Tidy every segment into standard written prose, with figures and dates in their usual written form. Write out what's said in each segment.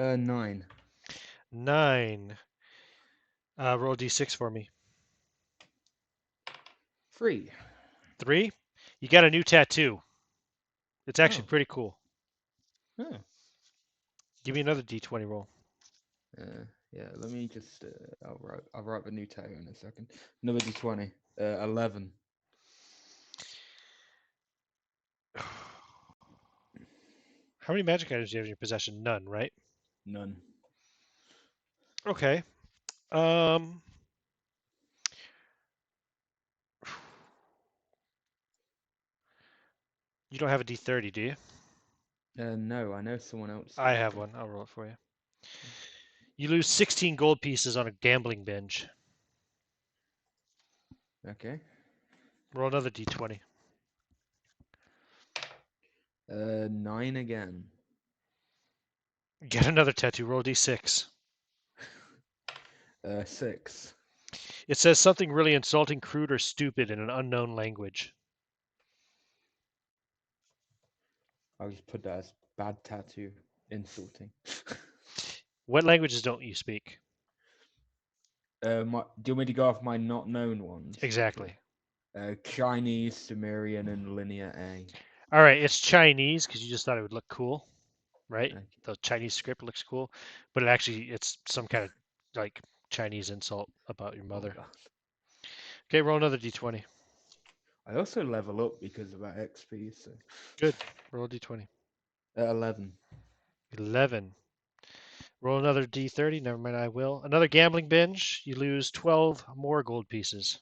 9. 9. Roll d6 for me. 3. 3. You got a new tattoo. It's actually Oh. pretty cool. Oh. Give me another d20 roll. Yeah, let me just I'll write the new tattoo in a second. Another d20. 11. How many magic items do you have in your possession? None, right? None. Okay. You don't have a d30, do you? No, I know someone else I does, have though. one. I'll roll it for you. You lose 16 gold pieces on a gambling binge. Okay. Roll another d20. 9 again. Get another tattoo. Roll d6. 6. It says something really insulting, crude, or stupid in an unknown language. I'll just put that as bad tattoo. Insulting. What languages don't you speak? Do you want me to go off my not known ones? Exactly. Chinese, Sumerian, and Linear A. All right, it's Chinese because you just thought it would look cool, right? Okay. The Chinese script looks cool, but it's some kind of like Chinese insult about your Oh, mother. God. Okay, roll another d20. I also level up because of that XP, so. Good. Roll a d20. 11. 11. Roll another d30. Never mind, I will. Another gambling binge. You lose 12 more gold pieces.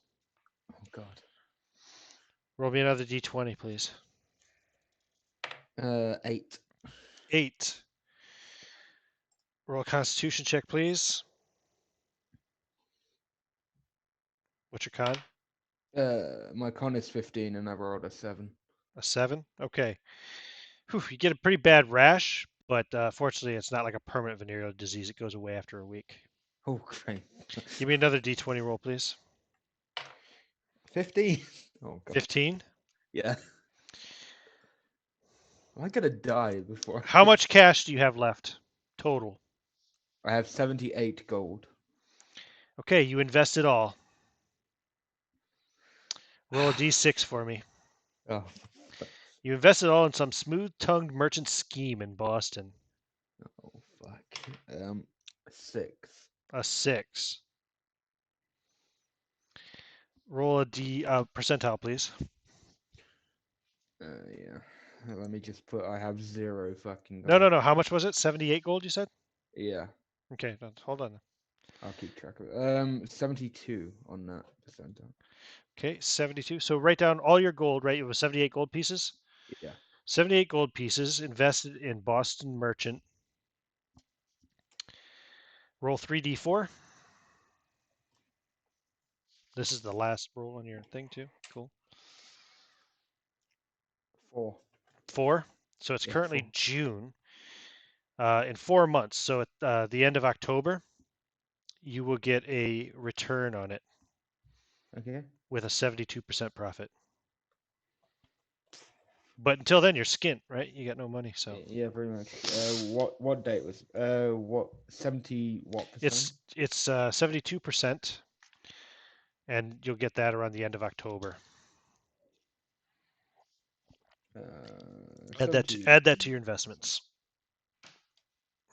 Oh, God. Roll me another d20, please. 8. 8. Roll a constitution check, please. What's your con? My con is 15 and I rolled a 7. A 7? Okay. Whew, you get a pretty bad rash, but fortunately it's not like a permanent venereal disease. It goes away after a week. Oh, great. Give me another d20 roll, please. 15. Oh, God. 15. Yeah. I'm gonna die before How much cash do you have left total? I have 78 gold. Okay, you invest it all. Roll a d6 for me. Oh, You invest it all in some smooth-tongued merchant scheme in Boston. oh fuck. 6. A 6. Roll a percentile, please. Yeah. Let me just put. I have 0 fucking No, gold. no, no. How much was it? 78 gold, you said? Yeah. Okay, hold on. I'll keep track of it. 72 on that percentile. Okay, 72. So write down all your gold, right? It was 78 gold pieces. Yeah. 78 gold pieces invested in Boston Merchant. Roll 3d4. This is the last roll on your thing, too. Cool. 4. 4. So it's Yeah, currently 4. June. In 4 months, so at the end of October, you will get a return on it Okay. with a 72% profit. But until then, you're skint, right? You got no money, so Yeah, pretty much. What date was? What 70 what percent? it's 72%, and you'll get that around the end of October. Add that 70. to your investments,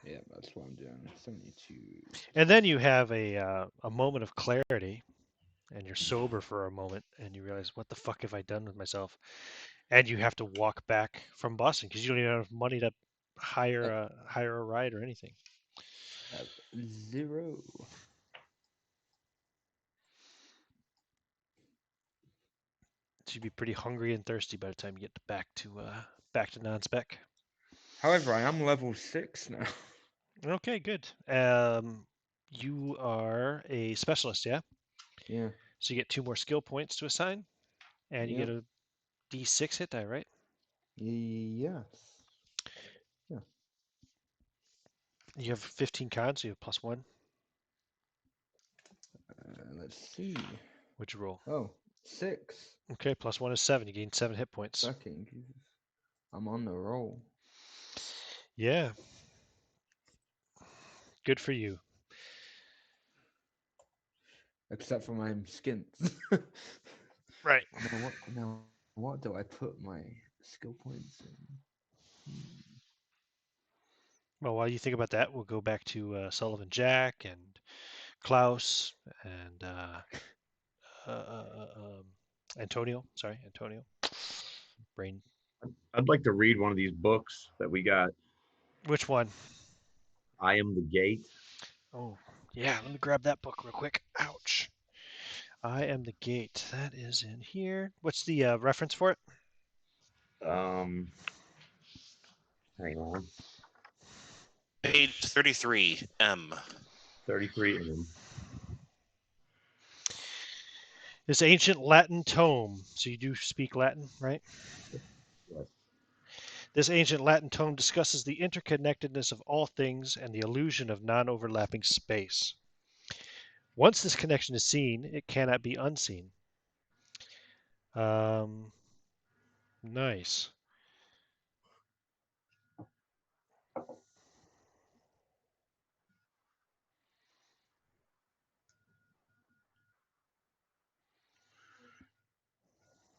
Yeah, that's what I'm doing. 72. and then you have a moment of clarity, and you're sober for a moment, and you realize, what the fuck have I done with myself? And you have to walk back from Boston because you don't even have money to hire a ride or anything. Have 0. So you'd be pretty hungry and thirsty by the time you get back to non-spec. However, I am level 6 now. Okay, good. You are a specialist, yeah? Yeah. So you get 2 more skill points to assign, and you Yeah. get a D6 hit die, right? Yes. Yeah. You have 15 cons, so you have +1. Let's see. What'd you roll? Oh, 6. Okay, +1 is 7. You gain 7 hit points. Fucking Jesus. I'm on the roll. Yeah. Good for you. Except for my skins. Right. Now what do I put my skill points in? Well, while you think about that, we'll go back to Sullivan Jack and Klaus and Antonio. Sorry, Antonio. Brain. I'd like to read one of these books that we got. Which one? I Am the Gate. Oh, yeah. Let me grab that book real quick. Ouch. I Am the Gate. That is in here. What's the reference for it? Hang on. Page 33, M. 33 in. This ancient Latin tome. So you do speak Latin, right? Yes. This ancient Latin tome discusses the interconnectedness of all things and the illusion of non-overlapping space. Once this connection is seen, it cannot be unseen. Nice.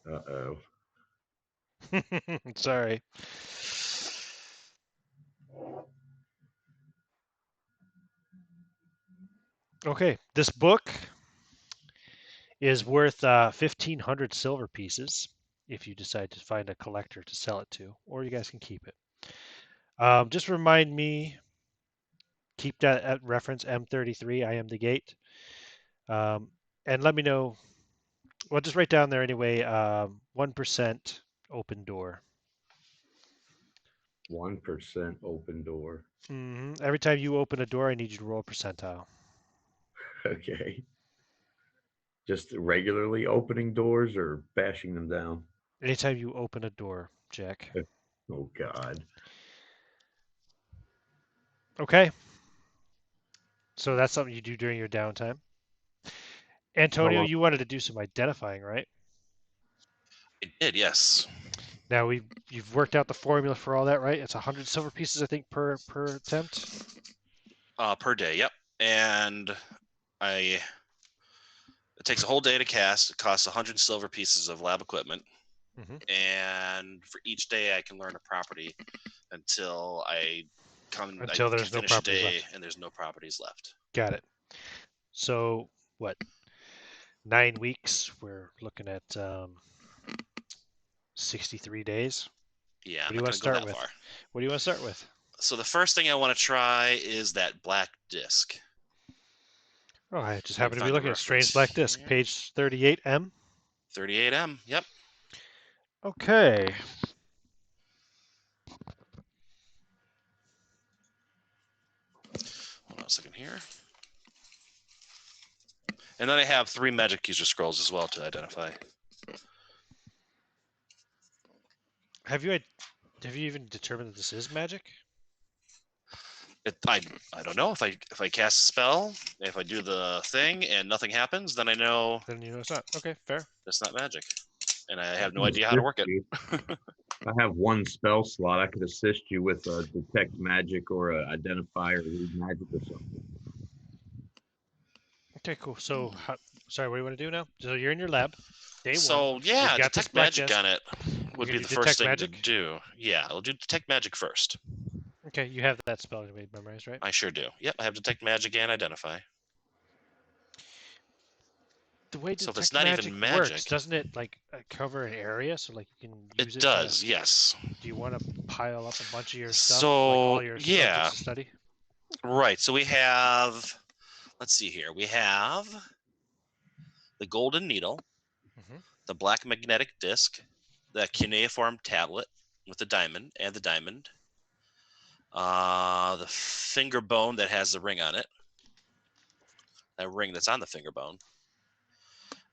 Uh-oh. Sorry. Okay, this book is worth 1,500 silver pieces if you decide to find a collector to sell it to, or you guys can keep it. Just remind me, keep that at reference M33, I Am the Gate. And let me know, well, just write down there anyway, 1% open door. 1% open door. Every time you open a door, I need you to roll a percentile. Okay. Just regularly opening doors or bashing them down? Anytime you open a door, Jack. Oh, God. Okay. So that's something you do during your downtime. Antonio, long? you wanted to do some identifying, right? It did, yes. Now you've worked out the formula for all that, right? It's 100 silver pieces, I think, per attempt. Per day, yep. And it takes a whole day to cast. It costs 100 silver pieces of lab equipment. Mhm. And for each day, I can learn a property until Until there's no finish a properties day left. and there's no properties left. Got it. So what? 9 weeks. We're looking at 63 days. Yeah, What I'm do you not want to going to go start that with? far. What do you want to start with? So the first thing I want to try is that black disc. Oh, I just I can happen to be find the looking at Strange reference Black Disc, here. page 38M. 38M, yep. Okay. Hold on a second here. And then I have 3 magic user scrolls as well to identify. Have you even determined that this is magic? I don't know if I cast a spell, if I do the thing and nothing happens, then I know Then you know it's not. Okay, fair. it's not magic, and I have I no can idea how to work it. assist you. I have one spell slot. I could assist you with a detect magic or a identify or read magic or something. Okay, cool. So, sorry, what do you want to do now? So you're in your lab, day one. So yeah, You've got this detect black magic disc. on it would You're be gonna the do first detect thing magic? to do. Yeah, I'll do detect magic first. Okay, you have that spell anyway memorized, right? I sure do. Yep, I have detect magic and identify. The way So if it's detect not magic even works, magic, doesn't it like cover an area so like you can use it it? does. Yes. Do you want to pile up a bunch of your stuff, like So all your yeah, subjects to study? right. So we have. Let's see here. We have the golden needle, Mhm. the black magnetic disc, the cuneiform tablet with the diamond and the diamond, the finger bone that has the ring on it, that ring that's on the finger bone,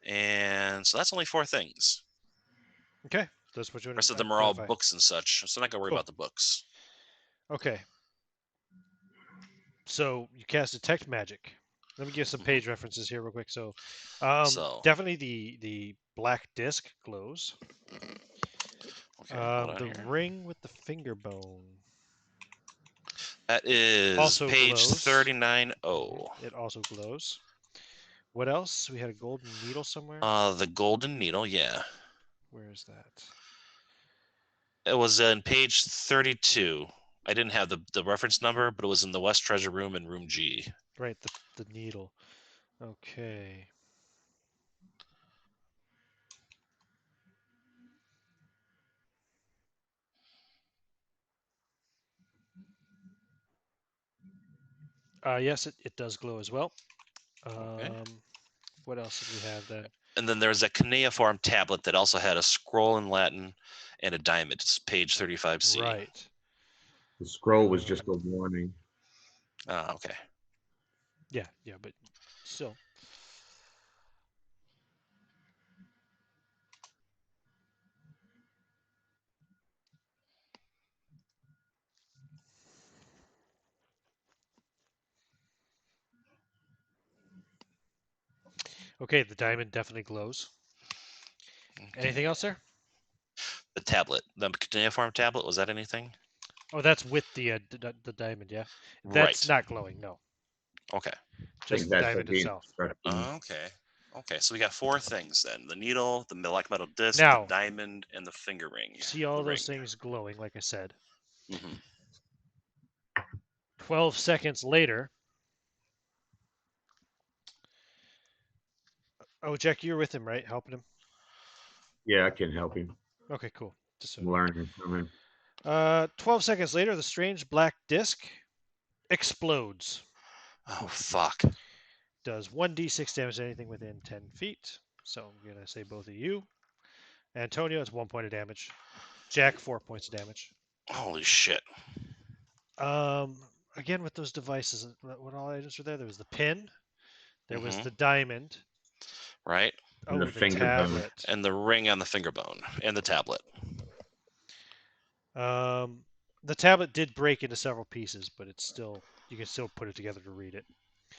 and so that's only 4 things. Okay, that's what you The want rest to of them are all identify. books and such, so I'm not gonna worry Cool. about the books. Okay. So you cast detect magic. Let me give some page references here real quick. So, So definitely the black disc glows. okay, hold on The here. ring with the finger bone. That is Also page glows. 39. Oh. It also glows. What else? We had a golden needle somewhere. The golden needle, yeah. Where is that? It was in page 32. I didn't have the reference number, but it was in the West Treasure Room in room G. Right, the needle. Okay. Yes, it does glow as well. Okay. What else did we have then? And then there's a cuneiform tablet that also had a scroll in Latin and a diamond. It's page 35C. Right. The scroll was just a warning. Okay. Yeah, but still. Okay, the diamond definitely glows. Anything else there? The tablet, the cuneiform tablet, was that anything? Oh, that's with the diamond, yeah. That's Right. not glowing, no. Okay. I Just think the that's diamond the itself. instructions. Okay. Okay, so we got 4 things then: the needle, the black metal disc, Now- the diamond, and the finger ring. See all the those ring. things glowing, like I said. Mhm. 12 seconds later. Oh, Jack, you're with him, right? Helping him? Yeah, I can help him. Okay, cool. Just so I'm learning from him. 12 seconds later, the strange black disc explodes. Oh fuck. Does 1d6 damage to anything within 10 feet. So I'm going to say both of you. Antonio, it's 1 point of damage. Jack, 4 points of damage. Holy shit. Again, with those devices, what all items were there? There was the pin. There was Mhm. the diamond. Right? And Oh, the the finger bone. tablet. And the ring on the finger bone and the tablet. The tablet did break into several pieces, but it's still, you can still put it together to read it.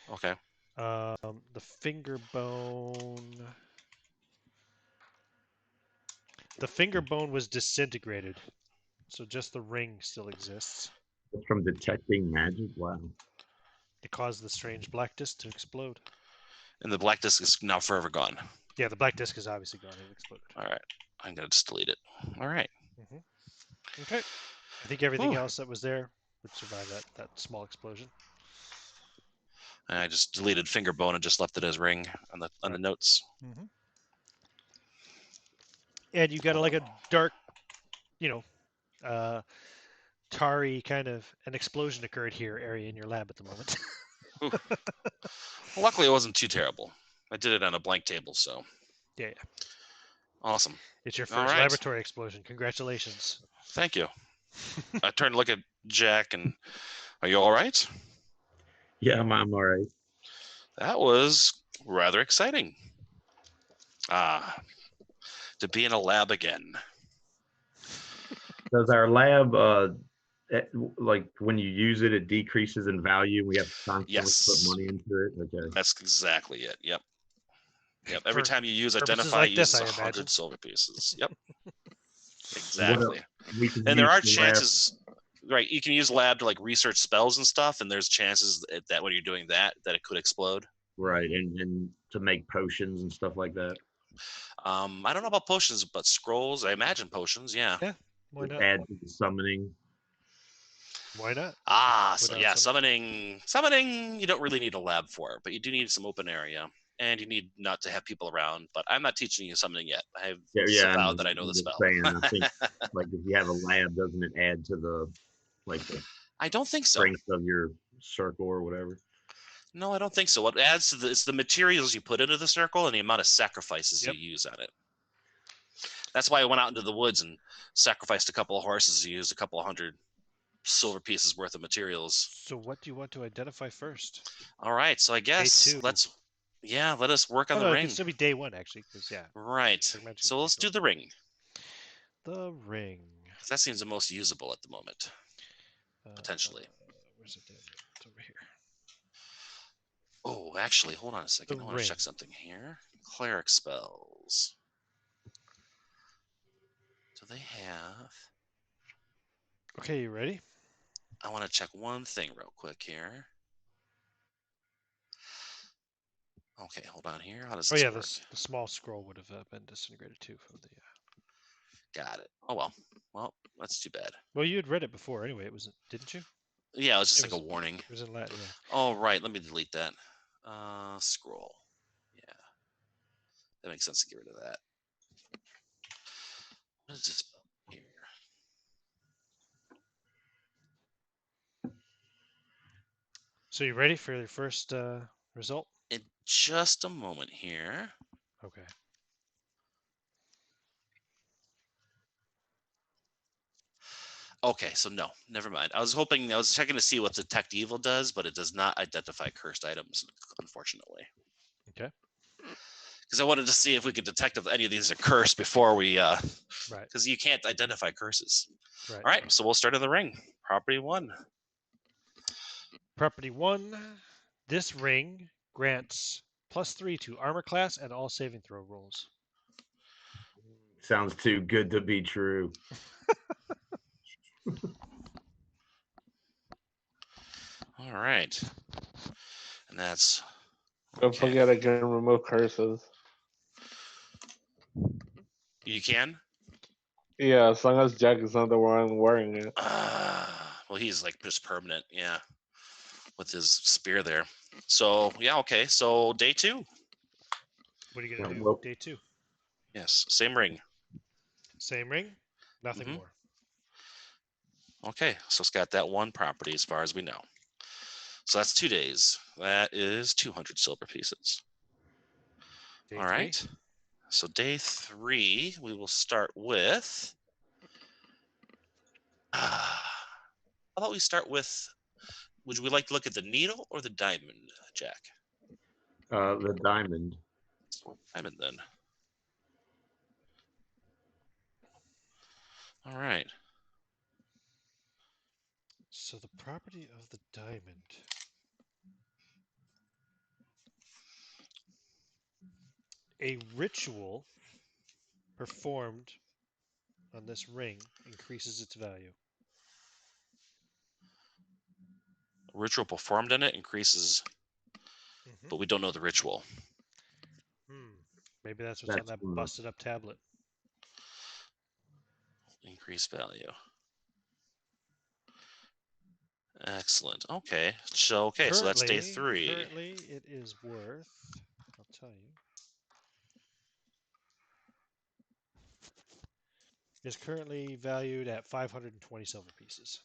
Okay. The finger bone. The finger bone was disintegrated, so just the ring still exists. That's from detecting magic. Wow. It caused the strange black disc to explode. And the black disc is now forever gone. Yeah, the black disc is obviously gone. It exploded. All right. I'm going to just delete it. All right. Okay. I think everything Whew. else that was there would survive that small explosion. And I just deleted finger bone and just left it as ring on the notes. And you got like a dark, tarry kind of an explosion occurred here area in your lab at the moment. Well, luckily, it wasn't too terrible. I did it on a blank table, so Yeah. awesome. It's your All first right. laboratory explosion. Congratulations. Thank you. I turned to look at Jack and, are you all right? Yeah, I'm all right. That was rather exciting. To be in a lab again. Does our lab, like when you use it, it decreases in value? We have to constantly Yes. put money into it? Okay. That's exactly it. Yep. Every For time you use purposes identify, like uses this, I 100 imagine. silver pieces. Yep. What Exactly. else? We can And there use are the lab- chances, right? You can use lab to like research spells and stuff, and there's chances that when you're doing that it could explode. Right, and to make potions and stuff like that. I don't know about potions, but scrolls, I imagine potions, yeah. Yeah. Why not? Add to the summoning. Why not? So Put yeah, out some- summoning, you don't really need a lab for, but you do need some open area, and you need not to have people around. But I'm not teaching you summoning yet. I have disavowed that I know I'm the just spell. saying, I think like if you have a lab, doesn't it add to the I don't think so. strength of your circle or whatever? No, I don't think so. What adds to it's the materials you put into the circle and the amount of sacrifices Yep. you use on it. That's why I went out into the woods and sacrificed a couple of horses and used a couple of 100 silver pieces worth of materials. So what do you want to identify first? All right, so I guess two. let us work on Oh, the no, it ring. can still be day one, actually, because, yeah. Right. Magic So can let's go. do the ring. The ring. That seems the most usable at the moment. Potentially. Where's it? It's over here. Oh, actually, hold on a second. I want to ring. check something here. Cleric spells. Do they have? Okay, you ready? I want to check one thing real quick here. Okay, hold on here. How does Oh this yeah, work? the small scroll would have been disintegrated too from the. Got it. Oh well. Well, that's too bad. Well, you had read it before anyway. It was, didn't you? Yeah, it was just It like was, a warning. It was in Latin, yeah. Oh right, let me delete that. Scroll. Yeah, that makes sense to get rid of that. What is this here? So you ready for your first result? In just a moment here. Okay. Okay, so no, never mind. I was checking to see what Detect Evil does, but it does not identify cursed items, unfortunately. Okay. Because I wanted to see if we could detect if any of these are cursed before we, Right. because you can't identify curses. Right. All right, so we'll start in the ring. Property 1. Property 1. This ring grants +3 to armor class and all saving throw rolls. Sounds too good to be true. All right, and that's Don't forget I can remove curses. you can. Yeah, as long as Jack is not the one wearing it. Well, he's like just permanent, yeah, with his spear there. So yeah, okay. So day 2. What are you gonna Yeah, do? well- Day 2. Yes, same ring. Same ring, nothing Mhm. more. Okay, so it's got that one property as far as we know. So that's 2 days. That is 200 silver pieces. Day All 3. right. So day 3, we will start with. How about we start with? Would we like to look at the needle or the diamond, Jack? The diamond. Diamond then. All right. So the property of the diamond. A ritual performed on this ring increases its value. A ritual performed in it increases, but we don't know the ritual. Maybe that's what's on that busted up tablet. Increased value. Excellent. Okay. So so that's day 3. Currently, it is worth. I'll tell you. Is currently valued at 520 silver pieces.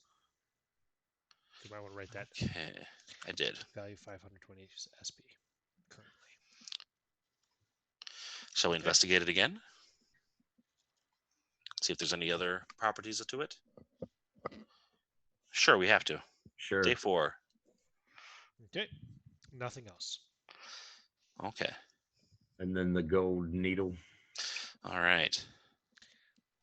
You might want to write that. Okay, I did. Value 520 SP currently. Shall we investigate it again? See if there's any other properties to it. Sure, we have to. Sure. Day 4. Okay. Nothing else. Okay. And then the gold needle. All right.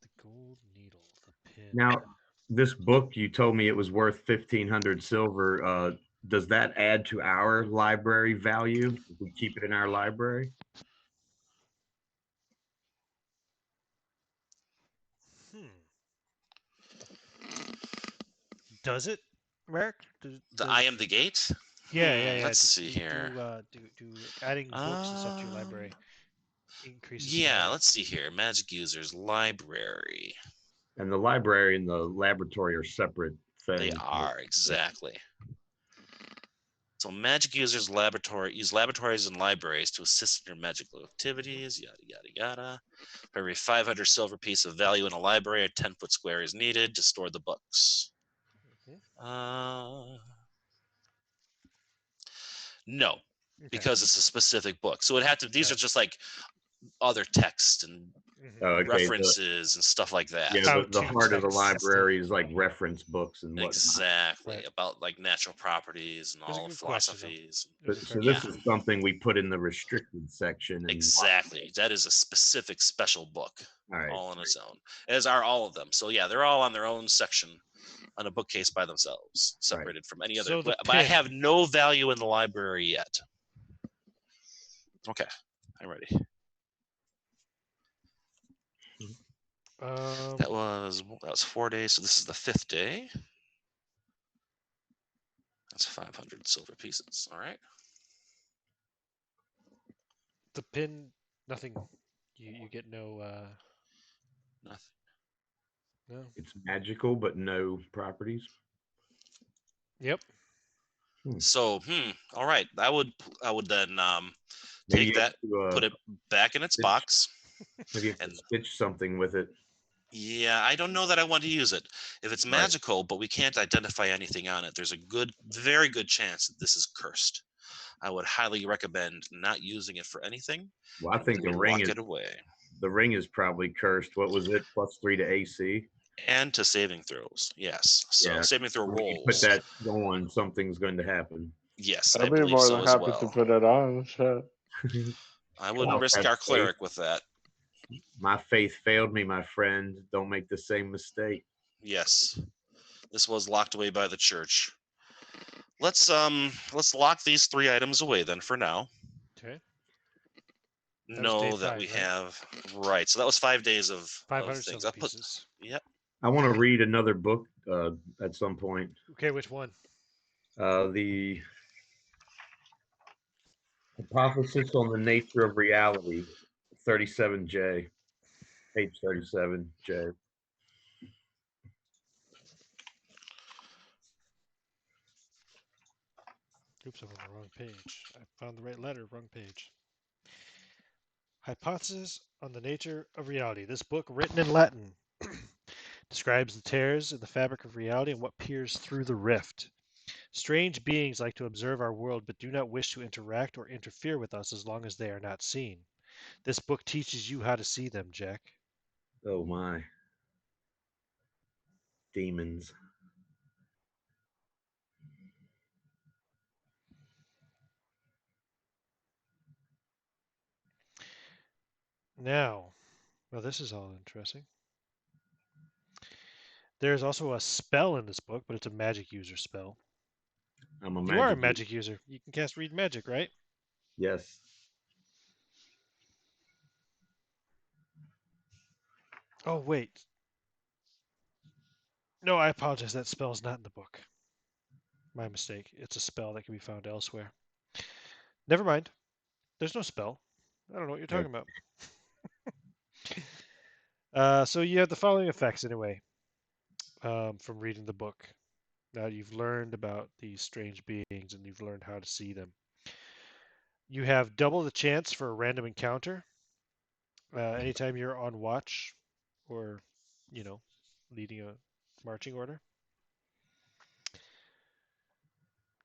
The gold needle, the pin. Now, this book, you told me it was worth 1,500 silver. Does that add to our library value if we keep it in our library? Does it, Merrick? I am the gate. Yeah. Let's see here. Do adding books and stuff to your library increases. Yeah, value. let's see here. Magic users library. And the library and the laboratory are separate things. They are, exactly. So magic users use laboratories and libraries to assist in your magical activities, yada, yada, yada. For every 500 silver piece of value in a library, a 10-foot square is needed to store the books. No, because it's a specific book. So it had to. These are just like other text and references and stuff like that. Yeah, the heart of the library is like reference books and whatnot. Exactly, about like natural properties and all philosophies. So this is something we put in the restricted section. And exactly, that is a specific special book, all on its own, as are all of them. So yeah, they're all on their own section on a bookcase by themselves, separated from any other. But I have no value in the library yet. Okay, I'm ready. That was 4 days, so this is the 5th day. That's 500 silver pieces. All right. The pin, nothing. You get no. Nothing. No. It's magical, but no properties. Yep. So, all right. I would then Maybe take you have that, to, put it back in its stitch- box. maybe you have to And stitch something with it. yeah, I don't know that I want to use it. If it's Right. magical, but we can't identify anything on it, there's a very good chance that this is cursed. I would highly recommend not using it for anything. Well, I And think lock it away. the ring is probably cursed. What was it? +3 to AC. And to saving throws, yes. So Yeah. saving throw When you put rolls, that on, something's going to happen. yes, I I'd be believe more so than as happy to well. put it on. Shit. I wouldn't I'll risk have our faith. cleric with that. My faith failed me, my friend. Don't make the same mistake. Yes, this was locked away by the church. Let's lock these 3 items away then for now. Okay. That was Know day that 5, we right? have right. So that was 5 days of 500 things. silver I'll put. pieces. Yep. I want to read another book at some point. Okay, which one? The Hypothesis on the Nature of Reality, 37J, page 37J. Oops, I'm on the wrong page. I found the right letter, wrong page. Hypothesis on the Nature of Reality. This book, written in Latin, describes the tears in the fabric of reality and what peers through the rift. Strange beings like to observe our world but do not wish to interact or interfere with us as long as they are not seen. This book teaches you how to see them, Jack. Oh my. Demons. Now, well, this is all interesting. There's also a spell in this book, but it's a magic user spell. I'm a You are a magic. magic user. You can cast Read Magic, right? Yes. Oh, wait. No, I apologize. That spell is not in the book. My mistake. It's a spell that can be found elsewhere. Never mind. There's no spell. I don't know what you're talking about. So you have the following effects anyway from reading the book. Now you've learned about these strange beings and you've learned how to see them. You have double the chance for a random encounter anytime you're on watch or, leading a marching order.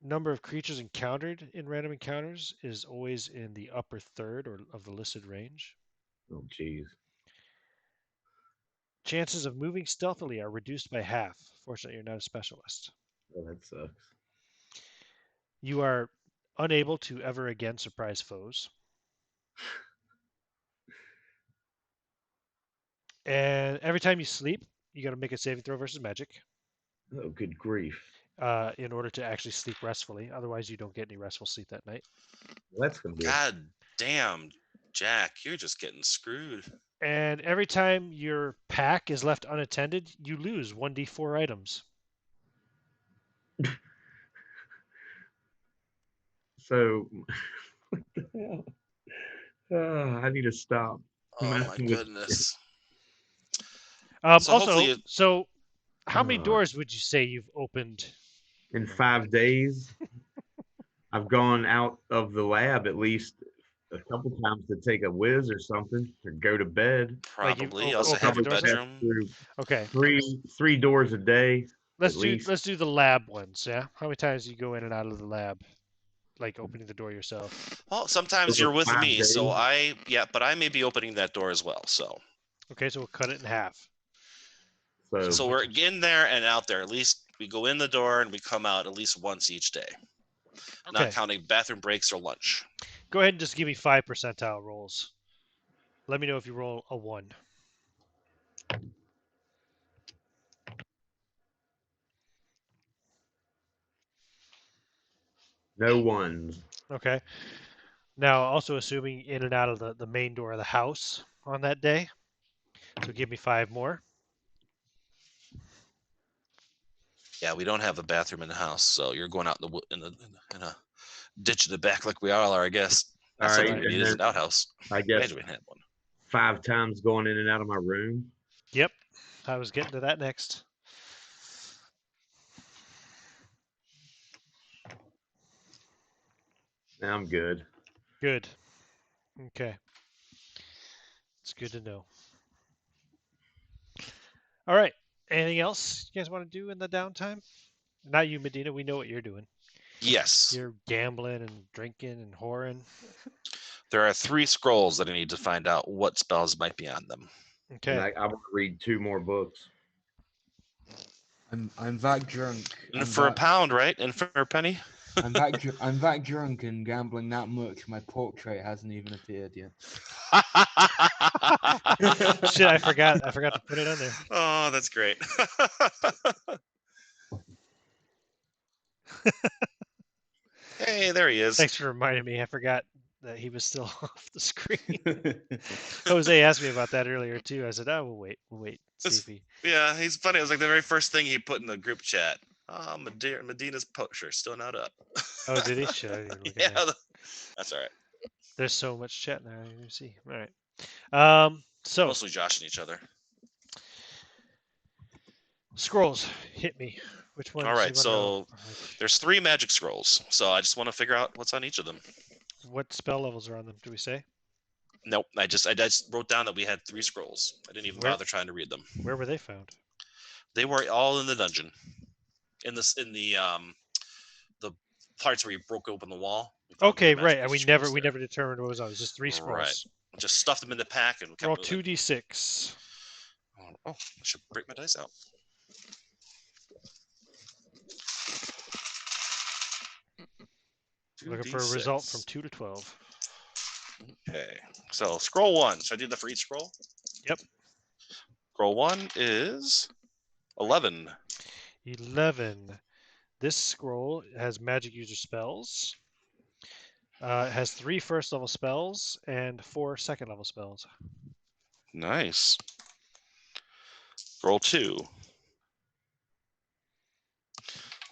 Number of creatures encountered in random encounters is always in the upper third or of the listed range. Oh, jeez. Chances of moving stealthily are reduced by half. Fortunately, you're not a specialist. Oh, that sucks. You are unable to ever again surprise foes. And every time you sleep, you got to make a saving throw versus magic Oh, good grief. in order to actually sleep restfully. Otherwise, you don't get any restful sleep that night. Well, that's going to be God damn, Jack, you're just getting screwed. And every time your pack is left unattended, you lose 1d4 items. So, what the hell? I need to stop Oh my messing with goodness. So Also, hopefully, so how many uh, doors would you say you've opened? in 5 days. I've gone out of the lab at least a couple times to take a whiz or something or go to bed. Like you've probably. You also have opened the your Probably doors? pass bedroom. through Okay, three doors a day at least. let's do the lab ones. Yeah, how many times do you go in and out of the lab, like opening the door yourself? Well, sometimes Over you're with 5 me, so days. but I may be opening that door as well. So Okay, so we'll cut it in half. So so we're in there and out there. At least we go in the door and we come out at least once each day, not Okay, counting bathroom breaks or lunch. go ahead and just give me 5 percentile rolls. Let me know if you roll a 1. no ones. Okay. Now, also assuming in and out of the main door of the house on that day. So give me 5 more. Yeah, we don't have a bathroom in the house, so you're going out in a ditch in the back like we all are, I guess. That's All right, something we and need is then an outhouse. I guess Imagine we had one. 5 times going in and out of my room. Yep. I was getting to that next. Now I'm good. Good. Okay. It's good to know. All right. Anything else you guys want to do in the downtime? Not you, Medina. We know what you're doing. Yes. You're gambling and drinking and whoring. There are 3 scrolls that I need to find out what spells might be on them. Okay. And I want to read 2 more books. I'm that drunk. And I'm for a that, pound, right? And for a penny? I'm that drunk and gambling that much. My portrait hasn't even appeared yet. Shit, I forgot to put it on there. Oh, that's great. Hey, there he is. Thanks for reminding me. I forgot that he was still off the screen. Jose asked me about that earlier too. I said, "Oh, we'll wait, see It's- if he." Yeah, he's funny. It was like the very first thing he put in the group chat. Oh, Medina's poacher still not up. Oh, did he? Shit, I didn't even look Yeah, at that. that's all right. There's so much chat now. I didn't even see. All right. So Mostly joshing each other. scrolls hit me. Which ones? All you right, wanna so know? Like, there's 3 magic scrolls. So I just want to figure out what's on each of them. what spell levels are on them? Do we say? Nope, I just wrote down that we had 3 scrolls. I didn't even Where- bother trying to read them. Where were they found? They were all in the dungeon. In the parts where you broke open the wall. We found Okay, the right. magic And we scrolls there. never determined what was on. It was just 3 scrolls. Right. Just stuffed them in the pack and kept Roll moving. 2d6. Oh, I should break my dice out. Looking for a result from 2 to 12. Okay, so scroll 1. Should I do that for each scroll? Yep. Scroll 1 is 11. 11. This scroll has magic user spells. It has 3 first level spells and 4 second level spells. Nice. Scroll 2. Hold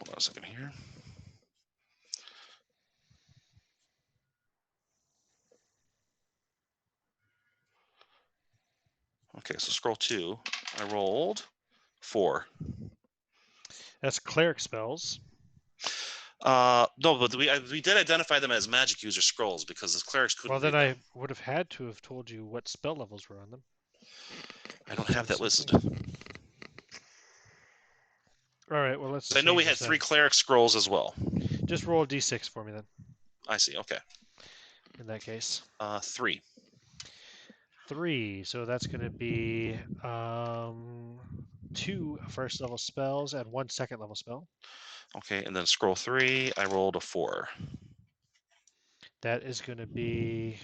on a second here. Okay, so scroll 2. I rolled 4. That's cleric spells. No, but we did identify them as magic user scrolls because the clerics couldn't. Well, then read I them. would have had to have told you what spell levels were on them. I don't have that listed. All right, well, let's. I know we change had this 3 then. cleric scrolls as well. Just roll a d6 for me then. I see. Okay. In that case, 3. 3. So that's going to be 2 first level spells and 1 second level spell. Okay, and then scroll 3. I rolled a 4. That is going to be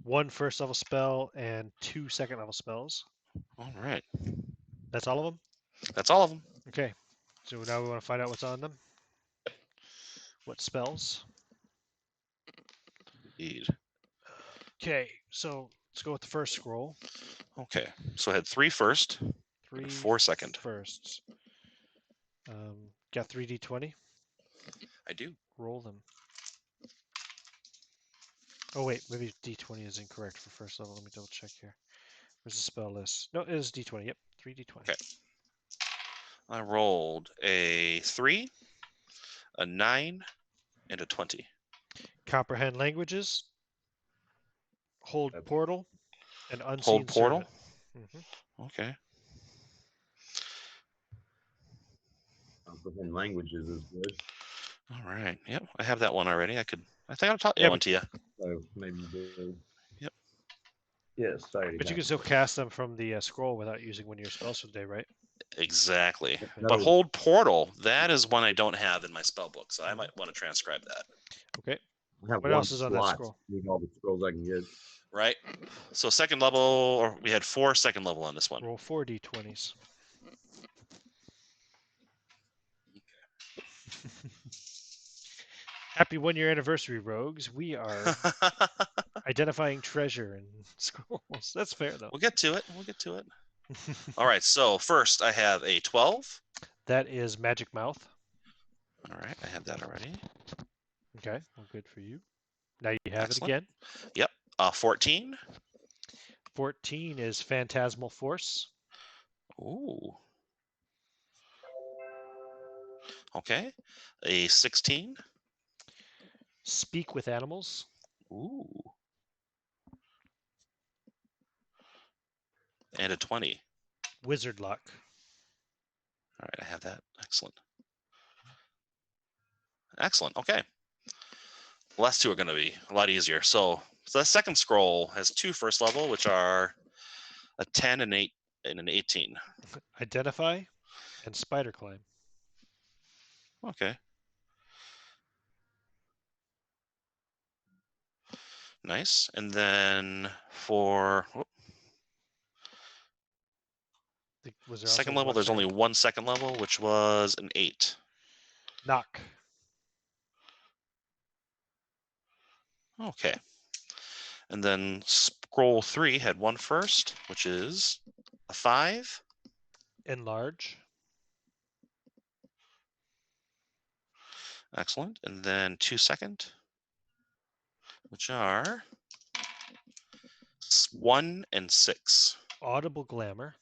1 first level spell and 2 second level spells. All right. That's all of them? That's all of them. Okay. So now we want to find out what's on them. What spells? Indeed. Okay, so let's go with the first scroll. Okay, so I had 3 first, 3 4 second. firsts. Got 3d20. I do. Roll them. Oh wait, maybe d20 is incorrect for first level. Let me double check here. Where's the spell list? No, it is d20. Yep, 3d20. Okay. I rolled a 3, a 9, and a 20. Comprehend languages. Hold portal. And unseen Hold portal. servant. Okay. Comprehend languages is good. All right. Yep, I have that one already. I think I taught that Yeah, one to you. So maybe you did. Yep. Yes, sorry. But you can still cast them from the scroll without using one of your spells for the day, right? Exactly. No. But hold portal, that is one I don't have in my spell book, so I might want to transcribe that. Okay. I have What one else is on that slot. scroll? Need all the scrolls I can get. Right? So second level, or we had 4 second level on this one. Roll 4 d20s. Happy 1-year anniversary, rogues. We are identifying treasure in scrolls. That's fair, though. We'll get to it. All right, so first I have a 12. That is Magic Mouth. All right, I have that already. Okay, well, good for you. Now you have Excellent. it again. Yep. 14. 14 is Phantasmal Force. Ooh. Okay. A 16. Speak with Animals. Ooh. And a 20. Wizard Luck. All right, I have that. Excellent. Excellent. Okay. The last two are going to be a lot easier. So the second scroll has 2 first level, which are a 10 and 8 and an 18. Identify and Spider Climb. Okay. Nice. And then for Was there second also level, one there's only second? 1 second level, which was an 8. Knock. Okay. And then scroll 3 had 1 first, which is a 5. Enlarge. Excellent. And then 2 second, which are 1 and 6. Audible Glamour.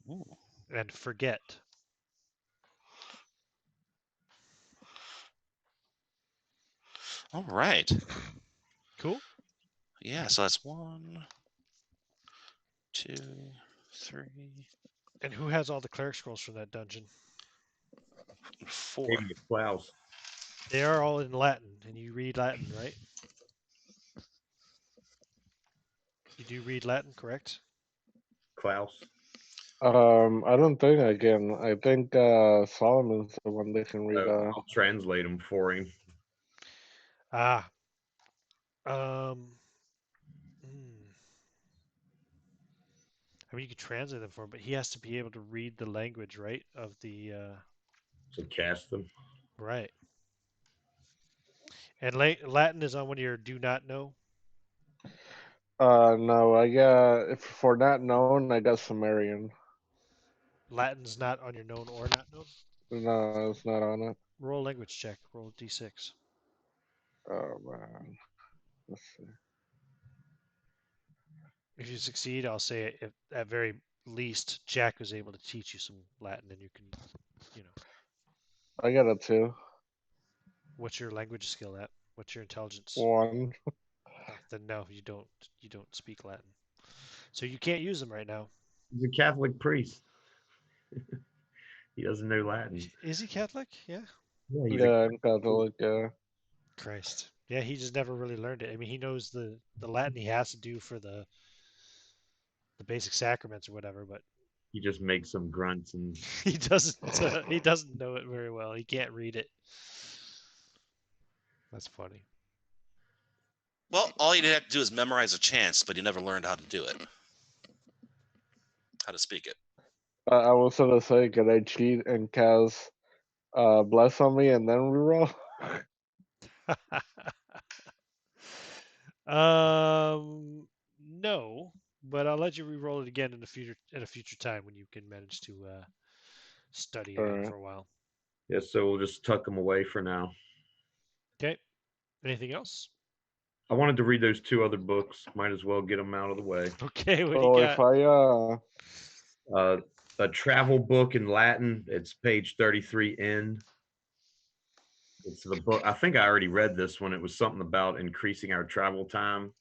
Ooh. And Forget. All right. Cool. Yeah, so that's 1, 2, 3, And who has all the cleric scrolls from that dungeon? 4. Maybe it's Klaus. They are all in Latin, and you read Latin, right? You do read Latin, correct? Klaus. I don't think I can. I think Solomon's the one that can read. I'll translate them for him. Ah. Um. hmm. I mean, you can translate them for him, but he has to be able to read the language, right? Of the To cast them. right. And Latin is on one of your do not know. No, I got for not known. I got Sumerian. Latin's not on your known or not known. No, it's not on it. Roll language check. Roll d6. Oh man, let's see. If you succeed, I'll say if at very least Jack was able to teach you some Latin, and you can, you know, I got a 2. what's your language skill at? What's your intelligence? 1. Oh, then no, you don't. You don't speak Latin, so you can't use them right now. He's a Catholic priest. He doesn't know Latin. Is he Catholic? Yeah. Yeah, he's Yeah, I'm Catholic. Yeah. Christ. Yeah, he just never really learned it. I mean, he knows the Latin he has to do for the basic sacraments or whatever, but he just makes some grunts and he doesn't know it very well. He can't read it. That's funny. Well, all you'd have to do is memorize a chant, but you never learned how to do it. How to speak it. I was gonna say, could I cheat and cast bless on me and then reroll? No, but I'll let you re-roll it again in a future time when you can manage to study All again right. for a while. yeah, so we'll just tuck him away for now. Okay. Anything else? I wanted to read those 2 other books. Might as well get them out of the way. Okay. What do you So got? if I A travel book in Latin. It's page 33 in. It's the book. I think I already read this one. It was something about increasing our travel time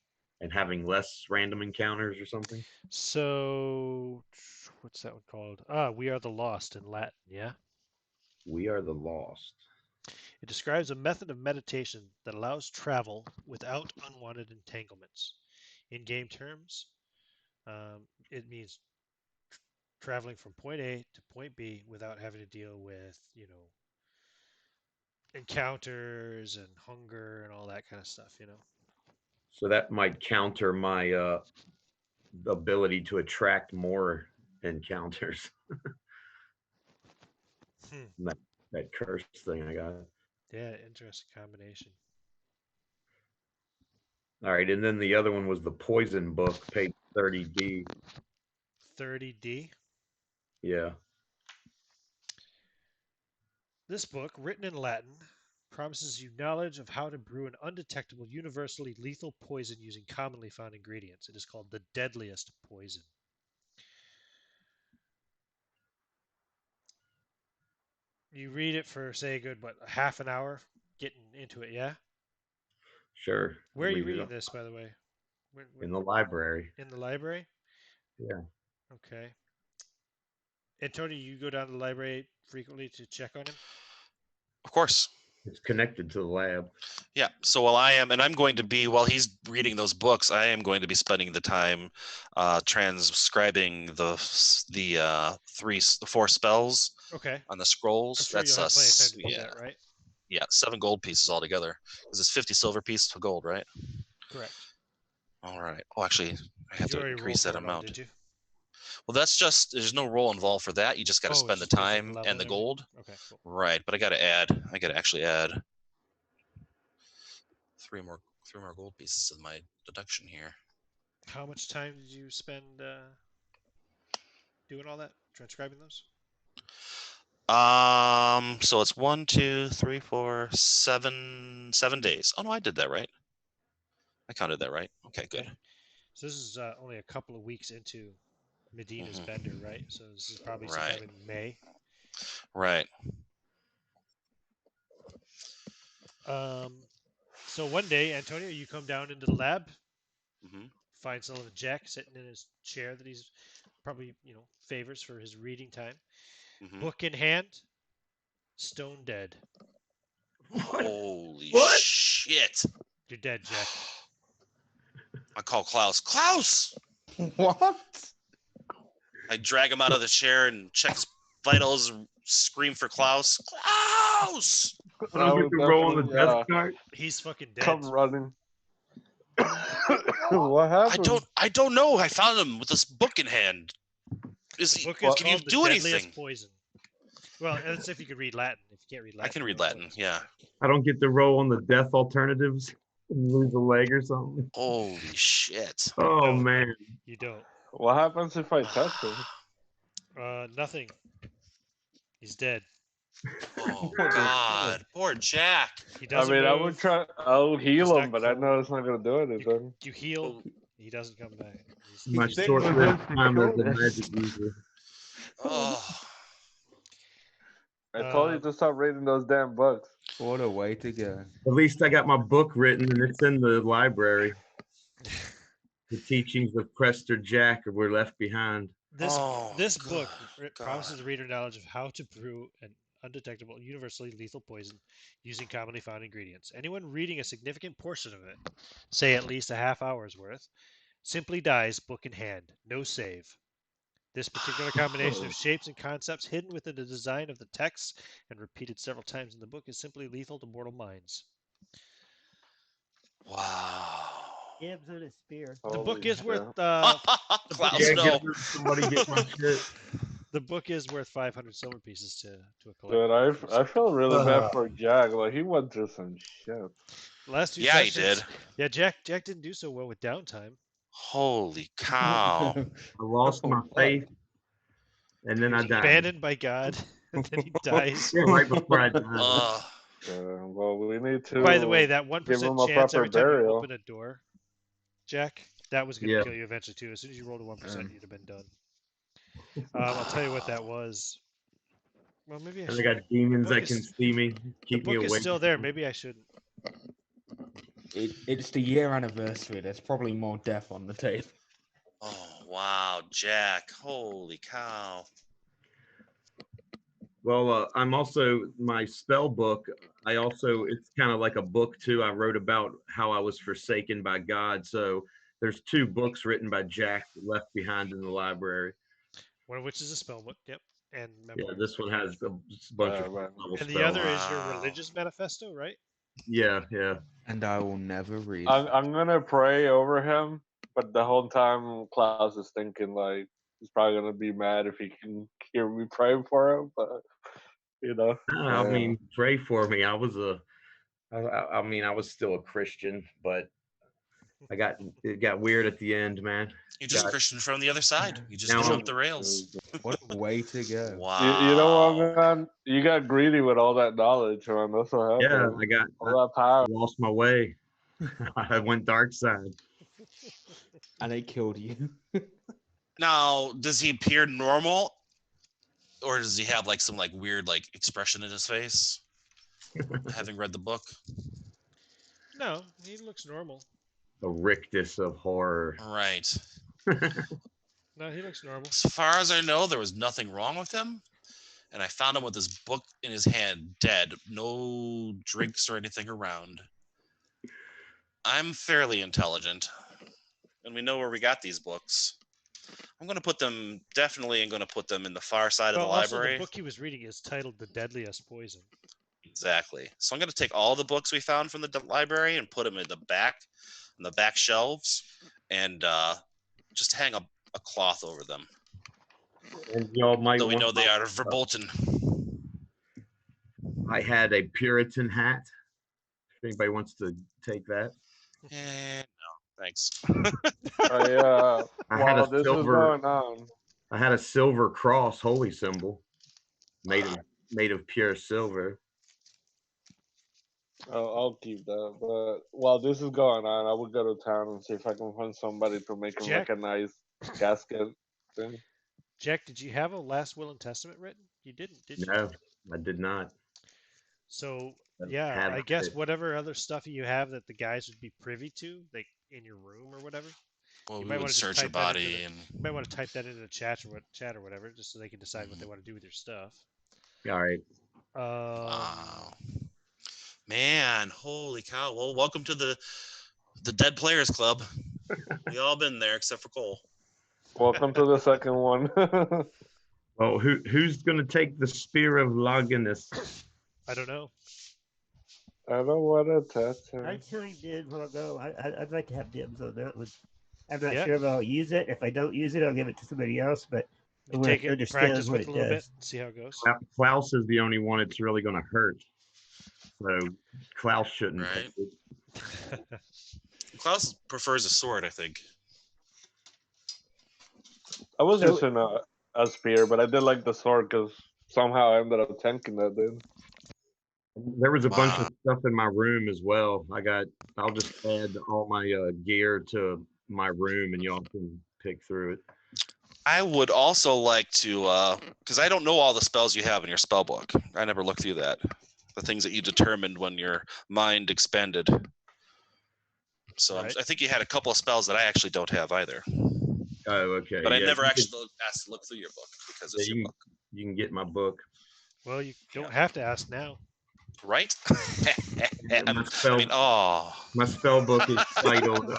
and having less random encounters or something. So, what's that one called? Ah, We Are the Lost in Latin, yeah? We are the lost. It describes a method of meditation that allows travel without unwanted entanglements. In game terms, it means traveling from point A to point B without having to deal with, encounters and hunger and all that kind of stuff. So that might counter my ability to attract more encounters. Hmm. that curse thing I got. Yeah, interesting combination. All right, and then the other one was the poison book, page 30D. 30D. Yeah. This book, written in Latin, promises you knowledge of how to brew an undetectable, universally lethal poison using commonly found ingredients. It is called the deadliest poison. You read it for, say, a good, what, half an hour getting into it, yeah? Sure. Where are you Read it reading up this, by the way? in the library. In the library? Yeah. Okay. And Tony, you go down to the library frequently to check on him? Of course. It's connected to the lab. Yeah. So I'm going to be, while he's reading those books, I am going to be spending the time transcribing the four spells Okay. on the scrolls. I'm sure That's you'll have plenty of time to do yeah, that, right? yeah, 7 gold pieces altogether. Because it's 50 silver pieces of gold, right? Correct. All right. Oh, actually, I have You to already rolled increase for that it all, amount. did you? Well, that's just there's no roll involved for that. You just got to Oh, it's spend the just based on the time level and and the everything? gold. Okay, cool. Right, but I got to actually add three more gold pieces of my deduction here. How much time did you spend doing all that, transcribing those? So it's 1, 2, 3, 4, 7 days. Oh no, I did that right. I counted that right. Okay, good. Okay. So this is only a couple of weeks into Medina's Mhm. bender, right? So this is probably Right. sometime in May. Right. So one day, Antonio, you come down into the lab, hmm find Sullivan Jack sitting in his chair that he's probably, favors for his reading time. hmm Book in hand, stone dead. Holy What? shit! You're dead, Jack. I call Klaus. Klaus! What? I drag him out of the chair and check his vitals and scream for Klaus. Klaus! I don't get would to roll on the definitely death card. He's fucking dead. come running. What happened? I don't know. I found him with this book in hand. The book is Can you called The do Deadliest anything? Poison. Well, that's if you could read Latin. If you can't read Latin, I can read no Latin. points. Yeah. I don't get to roll on the death alternatives and lose a leg or something. Holy shit. Oh No. man. You don't. What happens if I touch him? Nothing. He's dead. Oh What the God. fuck? Poor Jack. He I doesn't mean, I would move. try. I'll He's heal not him, but I cold. know it's not gonna do anything. You heal. Oh. He doesn't come back. My He's short dead. lived time as a magic user. Oh. I told you to stop reading those damn books. What a way to go. At least I got my book written and it's in the library. The teachings of Prester Jack were left behind. This Oh, book good promises God. reader knowledge of how to brew an undetectable, universally lethal poison using commonly found ingredients. Anyone reading a significant portion of it, say at least a half hour's worth, simply dies book in hand, no save. This particular combination of shapes and concepts hidden within the design of the text and repeated several times in the book is simply lethal to mortal minds. Wow. Gibbs with a spear. The book Holy is worth shit. Klaus, Yeah, no. somebody get my shit. the book is worth 500 silver pieces to a Dude, collector. for I some feel people. really bad for Jack. Like he went through some shit. The last two Yeah, he sessions. did. Yeah, Jack didn't do so well with downtime. Holy cow. I lost my What? faith and then He I was died. abandoned by God, and then he dies. Yeah, right before I died. Ugh. Well, we need to. By the way, that give 1% him a chance proper every time you burial. open a door, Jack, that was going to Yeah. kill you eventually too. As soon as you rolled a 1%, you'd have been done. I'll tell you what that was. Well, maybe I And I should. got demons book that is- can see me, The keep me book is awake. still there. Maybe I shouldn't. It's the year anniversary. There's probably more death on the tape. Oh, wow, Jack. Holy cow. Well, I'm also my spell book. It's kind of like a book too. I wrote about how I was forsaken by God. So there's 2 books written by Jack left behind in the library. One of which is a spell book. Yep, and Yeah, memoir. this one has a bunch of Right. level And the spells. other is your Wow. religious manifesto, right? Yeah, yeah. And I will never read. I'm gonna pray over him, but the whole time Klaus is thinking like he's probably gonna be mad if he can hear me pray for him. But I mean, pray for me. I was still a Christian, but It got weird at the end, man. You just Got- Christian from the other side. You just Now jumped I'm- the rails. What a way to go. Wow. You know what, man? You got greedy with all that knowledge, man. That's what Yeah, happened. All that power. lost my way. I went dark side. And they killed you. Now, does he appear normal, or does he have like some like weird like expression in his face? Having read the book, No, he looks normal. A rictus of horror. right? No, he looks normal. As far as I know, there was nothing wrong with him, and I found him with his book in his hand, dead, no drinks or anything around. I'm fairly intelligent, and we know where we got these books. I'm going to put them, definitely, I'm going to put them in the far side of Well, the also library. the book he was reading is titled "The Deadliest Poison." Exactly. So I'm going to take all the books we found from the library and put them in the back shelves, and just hang a cloth over them. And y'all might Though we want know they are verboten. I had a Puritan hat. If anybody wants to take that. No, thanks. I had while a this is silver- going on, I had a silver cross holy symbol made of pure silver. I'll keep that. But while this is going on, I would go to town and see if I can find somebody to make him Jack? like a nice casket thing. Jack, did you have a last will and testament written? You didn't, did you? No, I did not. So I yeah, have I guess it. whatever other stuff you have that the guys would be privy to, like in your room or whatever, Well, You we might would wanna just search your type that into body the- and you might want to type that into the chat or whatever, just so they can decide what they want to do with your stuff. All right. wow. Man, holy cow. Well, welcome to the Dead Players Club. We all been there except for Cole. Welcome to the second one. Well, who's gonna take the spear of Longinus? I don't know. I don't want to touch I him. truly did want to go. I'd like to have dibs on that one. I'm not Yeah. sure if I'll use it. If I don't use it, I'll give it to somebody else. But I You want take to it, understand practice what with it a little bit, does. see how it goes. Klaus is the only one it's really gonna hurt. So Klaus shouldn't Right. take it. Klaus prefers a sword, I think. I was So- using a spear, but I did like the sword because somehow I ended up tanking that dude. There was a bunch Wow. of stuff in my room as well. I'll just add all my gear to my room and y'all can pick through it. I would also like to, because I don't know all the spells you have in your spell book. I never looked through that. The things that you determined when your mind expanded. So Right. I think you had a couple of spells that I actually don't have either. Oh, okay. But I yeah, never you actually asked to look through your book because can, it's yeah, your book, you can get my book. Well, you don't have to ask now. right? My spell, my spell book is titled.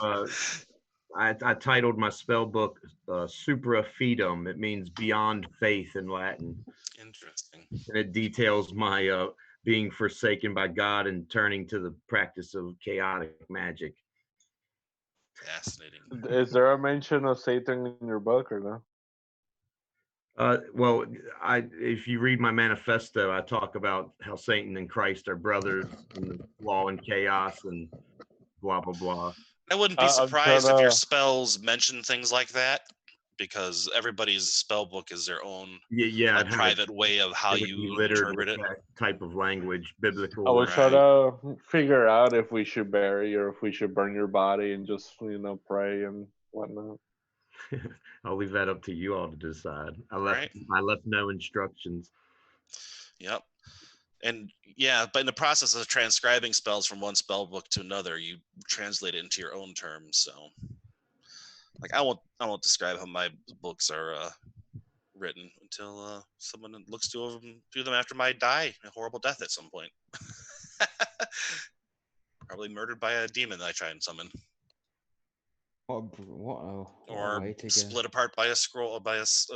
I titled my spell book Supra Fidum. It means beyond faith in Latin, Interesting. and it details my being forsaken by God and turning to the practice of chaotic magic. Fascinating. Is there a mention of Satan in your book or no? Well, if you read my manifesto, I talk about how Satan and Christ are brothers and law and chaos and blah blah blah. I wouldn't be I'm surprised trying if your to- spells mention things like that, because everybody's spell book is their own Yeah, like, I'd have private way of how it would be you littered interpret with it. that type of language, biblical. I was Right. trying to figure out if we should bury or if we should burn your body and just pray and whatnot. I'll leave that up to you all to decide. I Right. left no instructions. Yep. And yeah, but in the process of transcribing spells from one spell book to another, you translate it into your own terms. So, like, I won't describe how my books are written until someone looks through them after I die a horrible death at some point. Probably murdered by a demon that I try and summon, What a or way to go. split apart by a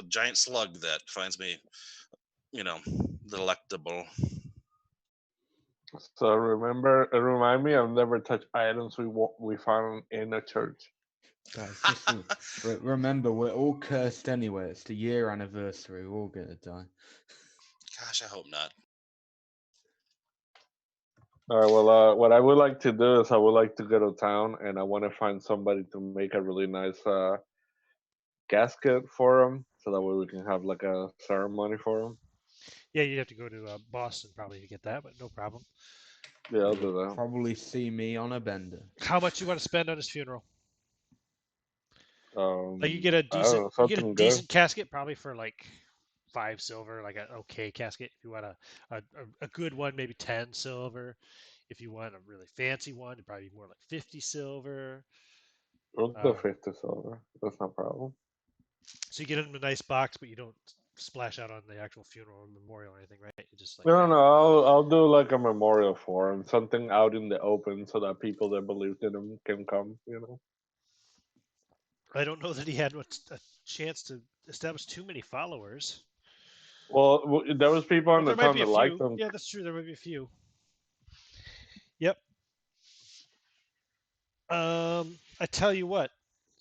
giant slug that finds me, delectable. So remind me, I've never touched items we found in a church. Guys, just remember, we're all cursed anyway. It's the year anniversary. We're all gonna die. Gosh, I hope not. All right. Well, what I would like to do is I would like to go to town and I want to find somebody to make a really nice casket for him, so that way we can have like a ceremony for him. Yeah, you'd have to go to Boston probably to get that, but no problem. Yeah, I'll You'll do that. probably see me on a bender. How much you want to spend on his funeral? Like I don't know, you get a something good. decent casket probably for like 5 silver, like an okay casket. If you want a good one, maybe 10 silver. If you want a really fancy one, it'd probably be more like 50 silver. We'll do Um, 50 silver. That's no problem. so you get it in a nice box, but you don't splash out on the actual funeral or memorial or anything, right? You just like No, no, no. I'll do like a memorial for him, something out in the open, so that people that believed in him can come. You know. I don't know that he had a chance to establish too many followers, Well, there was people but on the there might town be a that liked few. him. Yeah, that's true. There might be a few. Yep. I tell you what,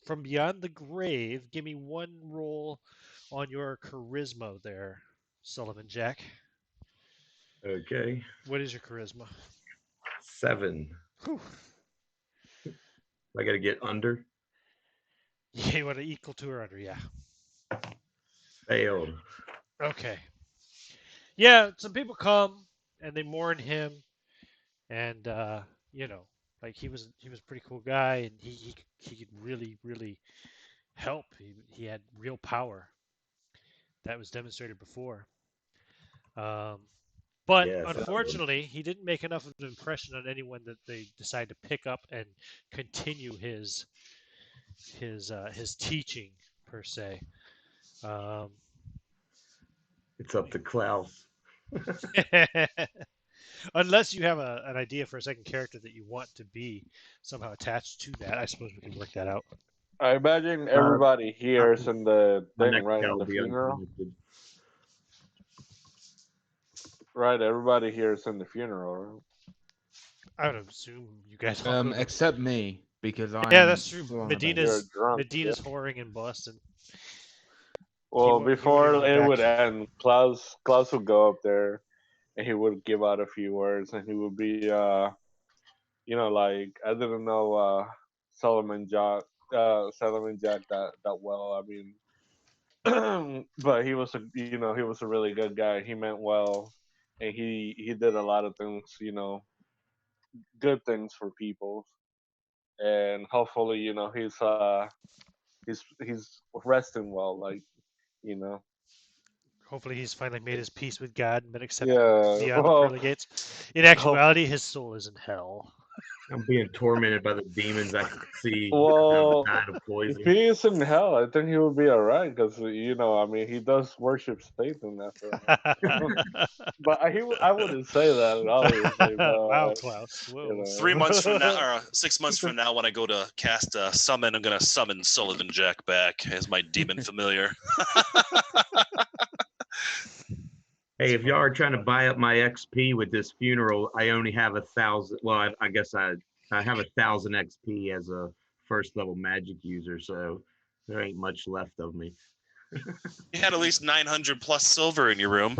from beyond the grave, give me one roll on your charisma there, Sullivan Jack. Okay. What is your charisma? 7. Whew. I got to get under. Yeah, you want to equal to or under? Yeah. Failed. Okay. Yeah, some people come and they mourn him, and you know, like he was a pretty cool guy, and he could really help. He had real power that was demonstrated before. Um, but Yes. unfortunately, he didn't make enough of an impression on anyone that they decide to pick up and continue his teaching per se. Um, It's up to Klaus. unless you have an idea for a second character that you want to be somehow attached to that, I suppose we can work that out. I imagine Uh, everybody here is in the my thing, next right? guy In will the be funeral, unconnected. right? Everybody here is in the funeral, I would assume you guys all go to. Except me because Yeah, I'm that's true. still on a right? bender. You're Medina's drunk. Yeah. Medina's whoring in Boston. Well, He won't even before be it back. would end, Klaus would go up there and he would give out a few words, and he would be like I didn't know Solomon Jack that well. I mean, but he was a really good guy. He meant well, and he did a lot of things, good things for people, and hopefully, he's resting well, like you know. Hopefully, he's finally made his peace with God and been accepted Yeah, beyond the well, pearly gates. In hope, actuality, his soul is in hell. I'm being tormented by the demons I can see. I'm well, dying of if poison. he is in hell, I think he would be alright because I mean, he does worship Satan after all. But I wouldn't say that obviously, Wow, but Klaus. you Whoa. 3 months from now, know. or 6 months from now, when I go to cast a summon, I'm gonna summon Sullivan Jack back as my demon familiar. Hey, if y'all are trying to Fun. buy up my XP with this funeral, I only have 1,000. Well, I guess I have 1,000 XP as a first level magic user, so there ain't much left of me. You had at least 900 plus silver in your room.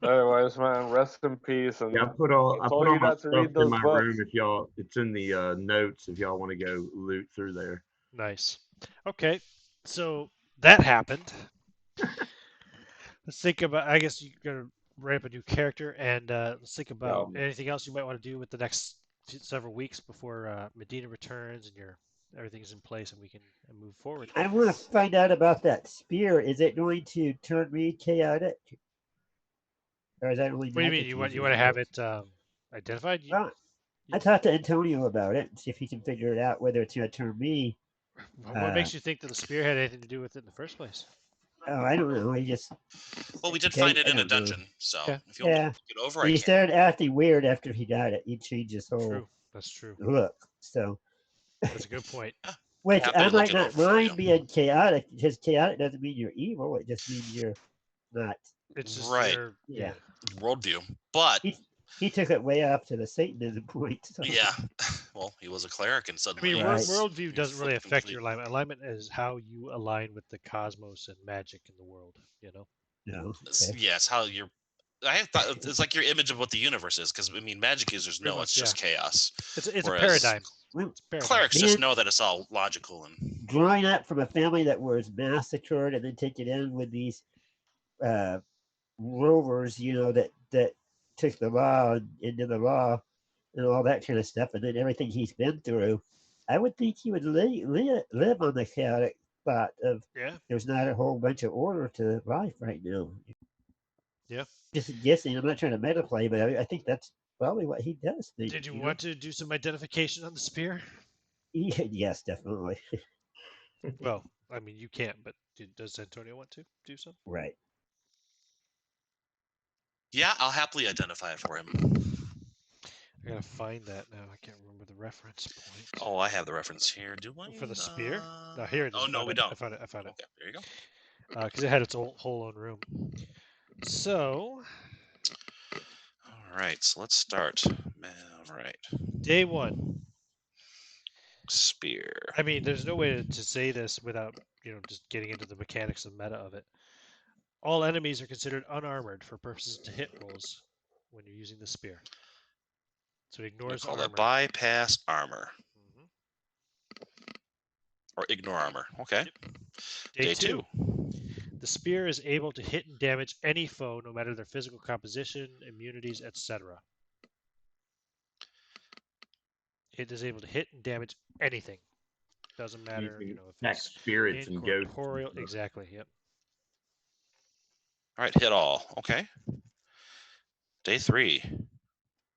Anyways, man, rest in peace. And Yeah, I I put told all you my not to stuff read in those my books. room. If y'all, it's in the notes. If y'all want to go loot through there. Nice. Okay, so that happened. Let's think about. I guess you're gonna write up a new character, and let's think about Um, anything else you might want to do with the next several weeks before Medina returns and everything's in place and we can move forward. I want to find out about that spear. Is it going to turn me chaotic, or is that only What do you mean? magic You want users to do have it? it identified? Well, I talked to Antonio about it and see if he can figure it out whether it's going to turn me. What makes you think that the spear had anything to do with it in the first place? Oh, I don't know. He just Well, we did okay. find it I in a don't know. dungeon, so Yeah. if you want me Yeah, to look it over, I he can. started acting weird after he got it. He changed his whole True. That's true. look. So, That's a good point. which I Happily look might it not over for you. mind being chaotic, because chaotic doesn't mean you're evil. It just means you're not. It's just Right, Yeah. worldview. But He took it way up to the Satanism point. So. yeah, well, he was a cleric, and I suddenly mean, Right. worldview he doesn't really flipped affect your complete. alignment. Alignment is how you align with the cosmos and magic in the world. You know. No. Okay. Yes, how you're I thought it's like your image of what the universe is, because I mean, magic users Pretty know much, it's just chaos. It's a Whereas paradigm. Well, It's a paradigm. clerics Man. just know that it's all logical and growing up from a family that was massacred and then taken in with these uh, rovers, that took the law into the law and all that kind of stuff, and then everything he's been through, I would think he would live on the chaotic thought of Yeah. there's not a whole bunch of order to life right now. Yeah. Just guessing. I'm not trying to meta play, but I think that's probably what he does think. Did you want to do some identification on the spear? Yes, definitely. Well, I mean, you can't, but does Antonio want to do some? Right. yeah, I'll happily identify it for him. I gotta find that now. I can't remember the reference point. Oh, I have the reference here. Do I? For the spear? No, here it is. Oh no, we don't. I found it. I found it. Okay, there you go. Because it had its whole own room. So, All right, so let's start. All right, day one. spear. I mean, there's no way to say this without, just getting into the mechanics of meta of it. All enemies are considered unarmored for purposes to hit rolls when you're using the spear. So it We ignores call armor. that bypass armor Mhm. or ignore armor. Okay. Yep. Day two. The spear is able to hit and damage any foe, no matter their physical composition, immunities, etc. It is able to hit and damage anything. Doesn't matter, You can if attack it's spirits and ghosts. incorporeal. Exactly. Yep. All right, hit all. Okay. Day three.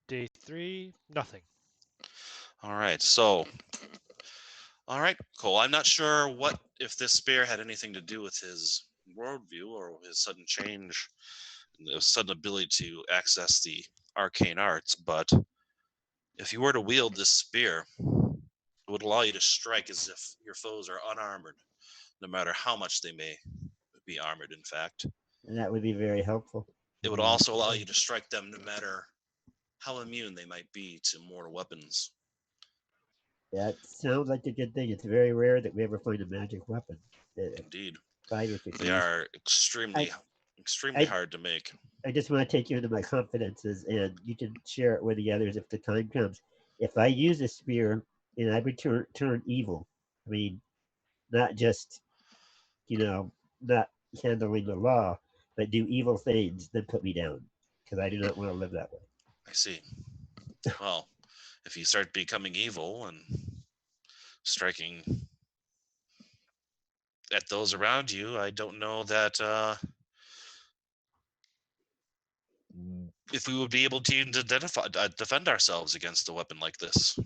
Day three, nothing. All right, so. All right, Cole. I'm not sure if this spear had anything to do with his worldview or his sudden change, his sudden ability to access the arcane arts, but if you were to wield this spear, it would allow you to strike as if your foes are unarmored, no matter how much they may be armored, in fact. And that would be very helpful. It would also allow you to strike them no matter how immune they might be to mortal weapons. That sounds like a good thing. It's very rare that we ever find a magic weapon. Indeed. Fighters could They use. are extremely hard to make. I just want to take you into my confidences, and you can share it with the others if the time comes. If I use a spear and I would turn evil, I mean, not just, not handling the law, but do evil things, then put me down because I do not want to live that way. I see. Well, if you start becoming evil and striking at those around you, I don't know that if we would be able to defend ourselves against a weapon like this.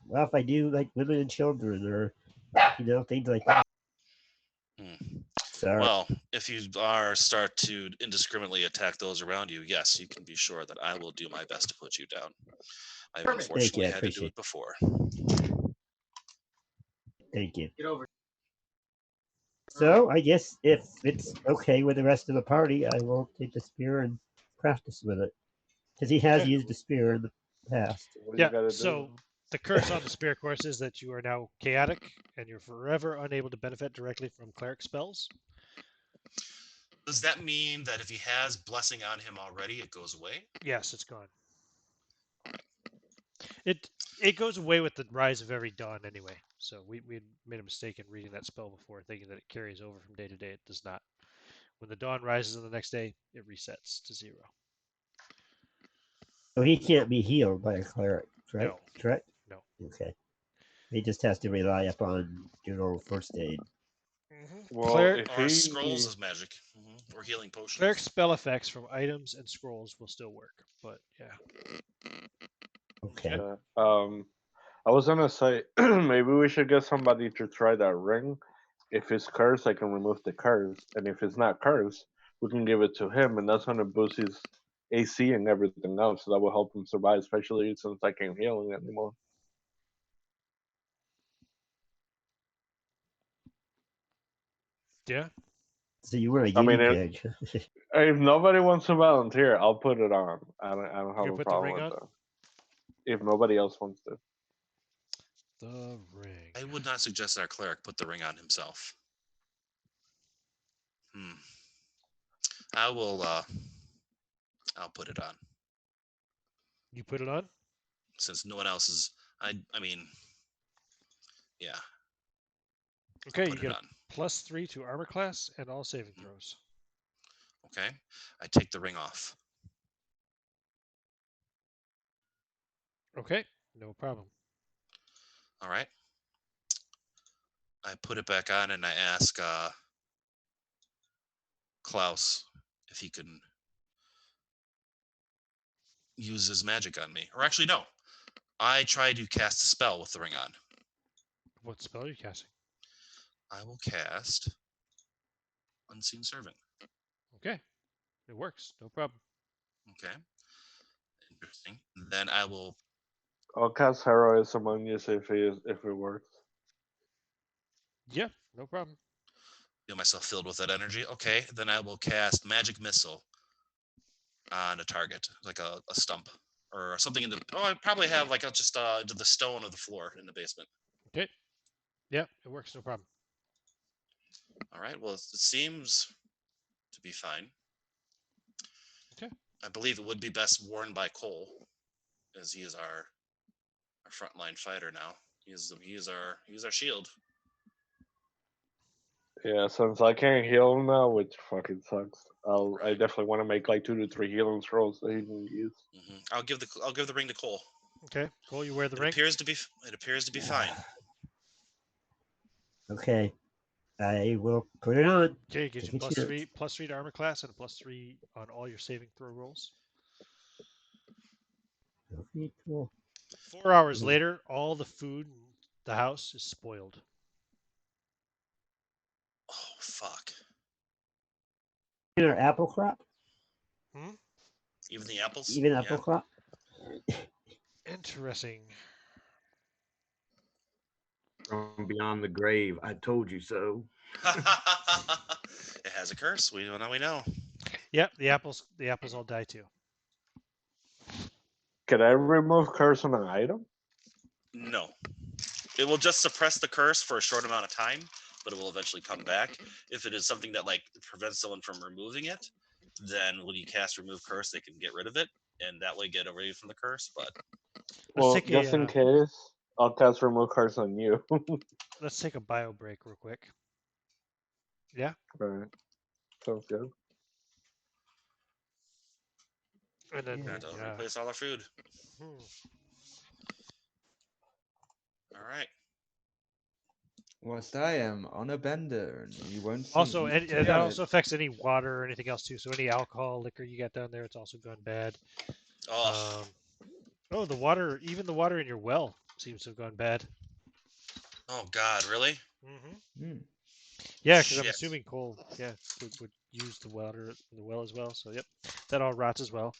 Well, if I do, like women and children, or things like that. Sorry. Well, if you start to indiscriminately attack those around you, yes, you can be sure that I will do my best to put you down. I've unfortunately had to do it before. Thank you. Get over. So I guess if it's okay with the rest of the party, I will take the spear and practice with it, because he has used the spear in the past. Yeah. So the curse on the spear course is that you are now chaotic and you're forever unable to benefit directly from cleric spells. Does that mean that if he has blessing on him already, it goes away? Yes, it's gone. It goes away with the rise of every dawn anyway. So we made a mistake in reading that spell before, thinking that it carries over from day to day. It does not. When the dawn rises on the next day, it resets to 0. So he can't be healed by a cleric, right? No. Correct? No. Okay. He just has to rely upon first aid. Well, or scrolls of magic, or healing potions. Cleric spell effects from items and scrolls will still work, but yeah. Okay. I was gonna say maybe we should get somebody to try that ring. If it's cursed, I can remove the curse, and if it's not cursed, we can give it to him, and that's gonna boost his AC and everything else. So that will help him survive, especially since I can't heal him anymore. Yeah. So you were a guinea pig. If nobody wants to volunteer, I'll put it on. I don't have a problem with that. If nobody else wants to. The ring. I would not suggest our cleric put the ring on himself. I will I'll put it on You put it on? since no one else is. I mean, yeah. Okay, Put you it get a on. +3 to armor class and all saving throws. Okay. I take the ring off. Okay, no problem. All right. I put it back on and I ask Klaus if he can use his magic on me. Or actually, no. I try to cast a spell with the ring on. What spell are you casting? I will cast Unseen Servant. Okay, it works. No problem. Okay. Interesting. Then I will. I'll cast heroism on you, see if it works. Yeah, no problem. Feel myself filled with that energy. Okay. Then I will cast Magic Missile on a target, like a stump or something in the. Oh, I probably have like just the stone of the floor in the basement. Okay. Yeah, it works. No problem. All right. Well, it seems to be fine. Okay. I believe it would be best worn by Cole, as he is our frontline fighter now. He is our shield. Yeah, since I can't heal him now, which fucking sucks. I definitely want to make like 2 to 3 healing scrolls that he can use. I'll give the ring to Cole. Okay, Cole, you wear the It ring. appears to be fine. Okay, I will put it on. Okay, it gives Take you a chance. +3 to armor class and a +3 on all your saving throw rolls. Okay, cool. 4 hours later, all the food in the house is spoiled. Oh fuck! In our apple crop, Hmm? Even the apples. even apple Yeah. crop. Interesting. From beyond the grave, I told you so. It has a curse. We know. Yep, the apples all die too. Can I remove curse on an item? No, it will just suppress the curse for a short amount of time, but it will eventually come back. If it is something that like prevents someone from removing it, then when you cast remove curse, they can get rid of it and that way get away from the curse. But Let's Well, take just in case, I'll cast remove curse on you. let's take a bio break real quick. Yeah, Right. Sounds good. and then we have to replace all our food. All right. Whilst I am on a bender, and you won't see Also, me and that touch also it. affects any water or anything else too. So any alcohol, liquor you got down there, it's also gone bad. Oh, Oh, the water, even the water in your well seems to have gone bad. oh God, really? Mm-hmm. Yeah, because I'm Shit. assuming Cole, would use the water in the well as well. So yep, that all rots as well.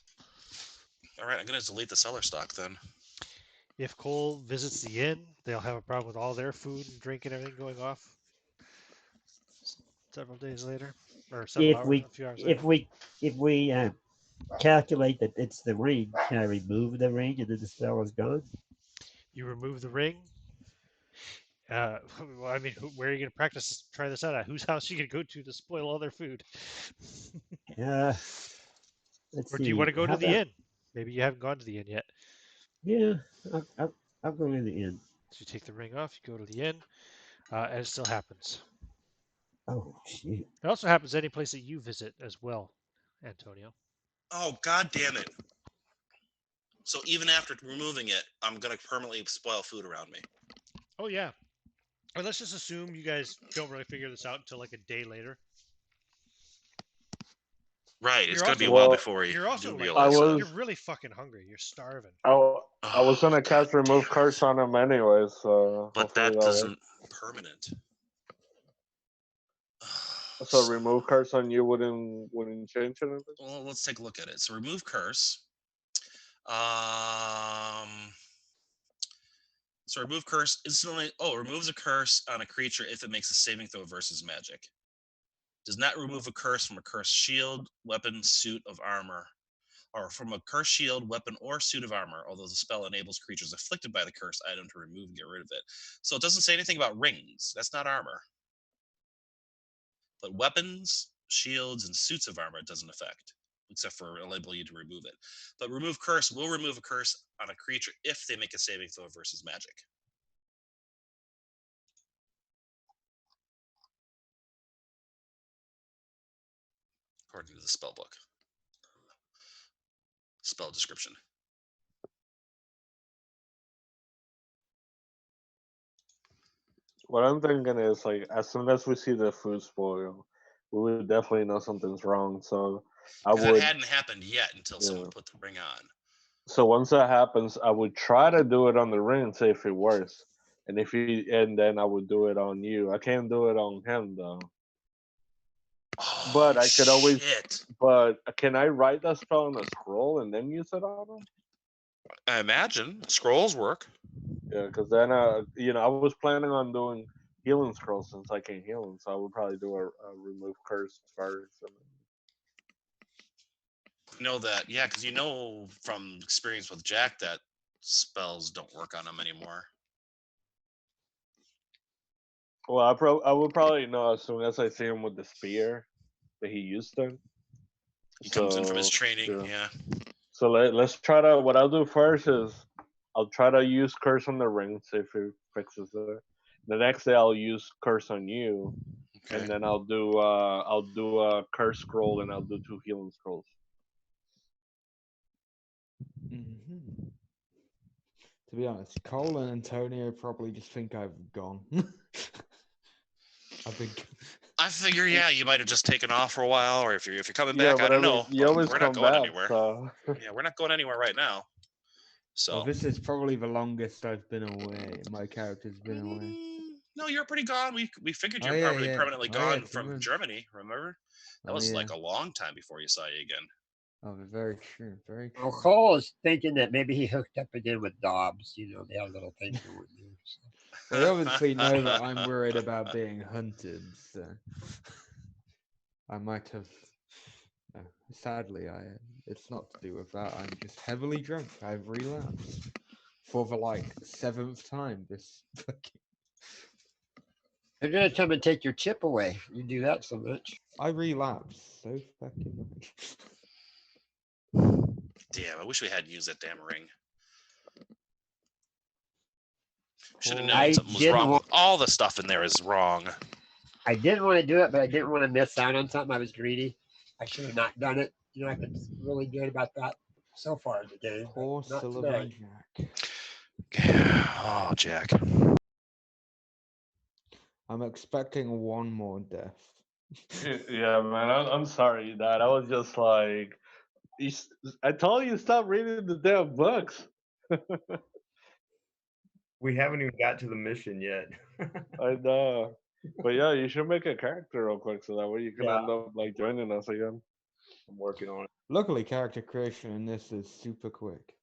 All right, I'm gonna delete the cellar stock then. If Cole visits the inn, they'll have a problem with all their food and drink and everything going off several days later, or several If hours, we a few hours if later. we if we calculate that it's the ring, can I remove the ring and then the spell is gone? You remove the ring. Well, I mean, where are you going to practice? Try this out at? Whose house are you going to go to spoil all their food? Let's Or do you want see. to go How to the about? inn? Maybe you haven't gone to the inn yet. Yeah, I'll go in the inn. So you take the ring off, you go to the inn, and it still happens. Oh shoot! It also happens any place that you visit as well, Antonio. Oh God damn it! So even after removing it, I'm gonna permanently spoil food around me. Oh yeah. Or let's just assume you guys don't really figure this out until like a day later. Right, it's You're gonna be a also while Well, before we you're do also like I realize that. you're was really fucking hungry. You're starving. I was Oh, gonna cast God remove damn curse it. on him anyway, so But hopefully that that'll work. doesn't permanent. So remove curse on you wouldn't change anything. Well, let's take a look at it. So remove curse. Um. So remove curse instantly. Oh, removes a curse on a creature if it makes a saving throw versus magic. Does not remove a curse from a cursed shield, weapon, suit of armor, or from a cursed shield, weapon, or suit of armor, although the spell enables creatures afflicted by the cursed item to remove and get rid of it. So it doesn't say anything about rings. That's not armor. But weapons, shields, and suits of armor it doesn't affect. except for enable you to remove it. But remove curse will remove a curse on a creature if they make a saving throw versus magic. According to the spell book. Spell description. What I'm thinking is like as soon as we see the food spoil, we would definitely know something's wrong. So I Because that would, hadn't happened yet until someone yeah. put the ring on. So once that happens, I would try to do it on the ring and see if it works. And then I would do it on you. I can't do it on him though. Oh, But I could always. shit. But can I write that spell on a scroll and then use it on him? I imagine scrolls work. Yeah, because then I was planning on doing healing scrolls since I can heal him, so I would probably do a remove curse first. You know that, yeah, because you know from experience with Jack that spells don't work on him anymore. Well, I would probably know as soon as I see him with the spear that he used to. He comes in from his training, yeah. So let's try to. What I'll do first is I'll try to use curse on the ring, see if it fixes it. The next day I'll use curse on you, Okay. and then I'll do a curse scroll and I'll do 2 healing scrolls. Mm-hmm. To be honest, Cole and Antonio probably just think I've gone. I think. I figure, yeah, you might have just taken off for a while, or if you're coming Yeah, back, I but don't know. you always We're not come going back, anywhere. so Yeah, we're not going anywhere right now. So. Well, this is probably the longest I've been away. My character's been away. No, you're pretty gone. We figured you Oh, were yeah, probably yeah. permanently Oh, yeah, gone 2 from months. Germany. Remember? That Oh, was yeah. like a long time before you saw you again. Oh, very true. Very Well, true. Cole is thinking that maybe he hooked up again with Dobbs. You know, they have a little thing going there. So. Well, they obviously know that I'm worried about being hunted, so I might have. No, sadly, it's not to do with that. I'm just heavily drunk. I've relapsed for the 7th time this fucking. They're gonna come and take your chip away. You do that so much. I relapse so fucking much. Damn, I wish we hadn't used that damn ring. Should have Poor- known I something was didn't wrong. want- All the stuff in there is wrong. I didn't want to do it, but I didn't want to miss out on something. I was greedy. I should have not done it. You know, I've been really good about that so far in the game. Poor Not Sullivan today. Jack. Oh, Jack. I'm expecting one more death. yeah, man. I'm sorry, Dad. I was just like, I told you stop reading the damn books. We haven't even got to the mission yet. I know, but yeah, you should make a character real quick so that way you can Yeah. end up like joining us again. I'm working on it. Luckily, character creation in this is super quick.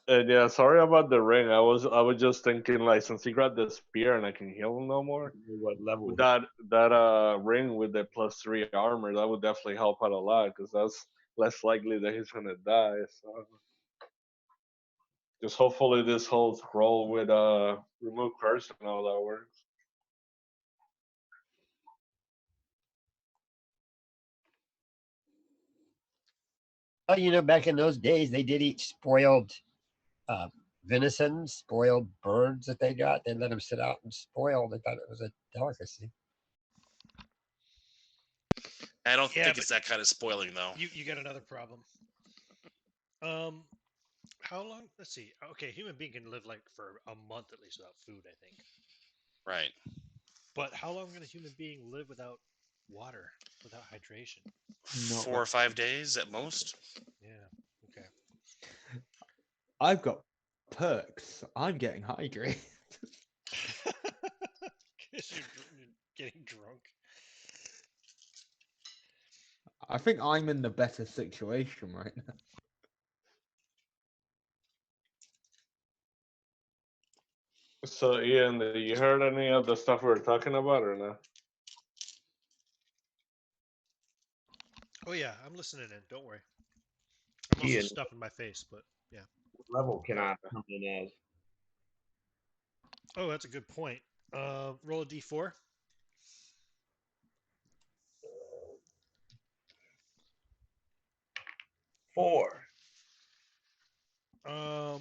And yeah, sorry about the ring. I was just thinking like since he grabbed the spear and I can heal him no more. What level? With that ring with the +3 armor, that would definitely help out a lot because that's less likely that he's gonna die. So just hopefully this whole scroll with remove curse and all that works. Oh, you know, back in those days, they did eat spoiled venison, spoiled birds that they got. They let them sit out and spoil. They thought it was a delicacy. I don't Yeah, think but it's that kind of spoiling, though. you got another problem. How long? Let's see. Okay, human being can live for a month at least without food, I think. Right. But how long can a human being live without water, without hydration? Not 4 or 5 days at most. Yeah. Okay. I've got perks. I'm getting hydrated. Because you're getting drunk. I think I'm in the better situation right now. So Ian, you heard any of the stuff we were talking about or not? Oh yeah, I'm listening in. Don't worry. I'm also Ian. stuffing my face, but yeah. What level can I come in as? Oh, that's a good point. Roll a d4. 4. How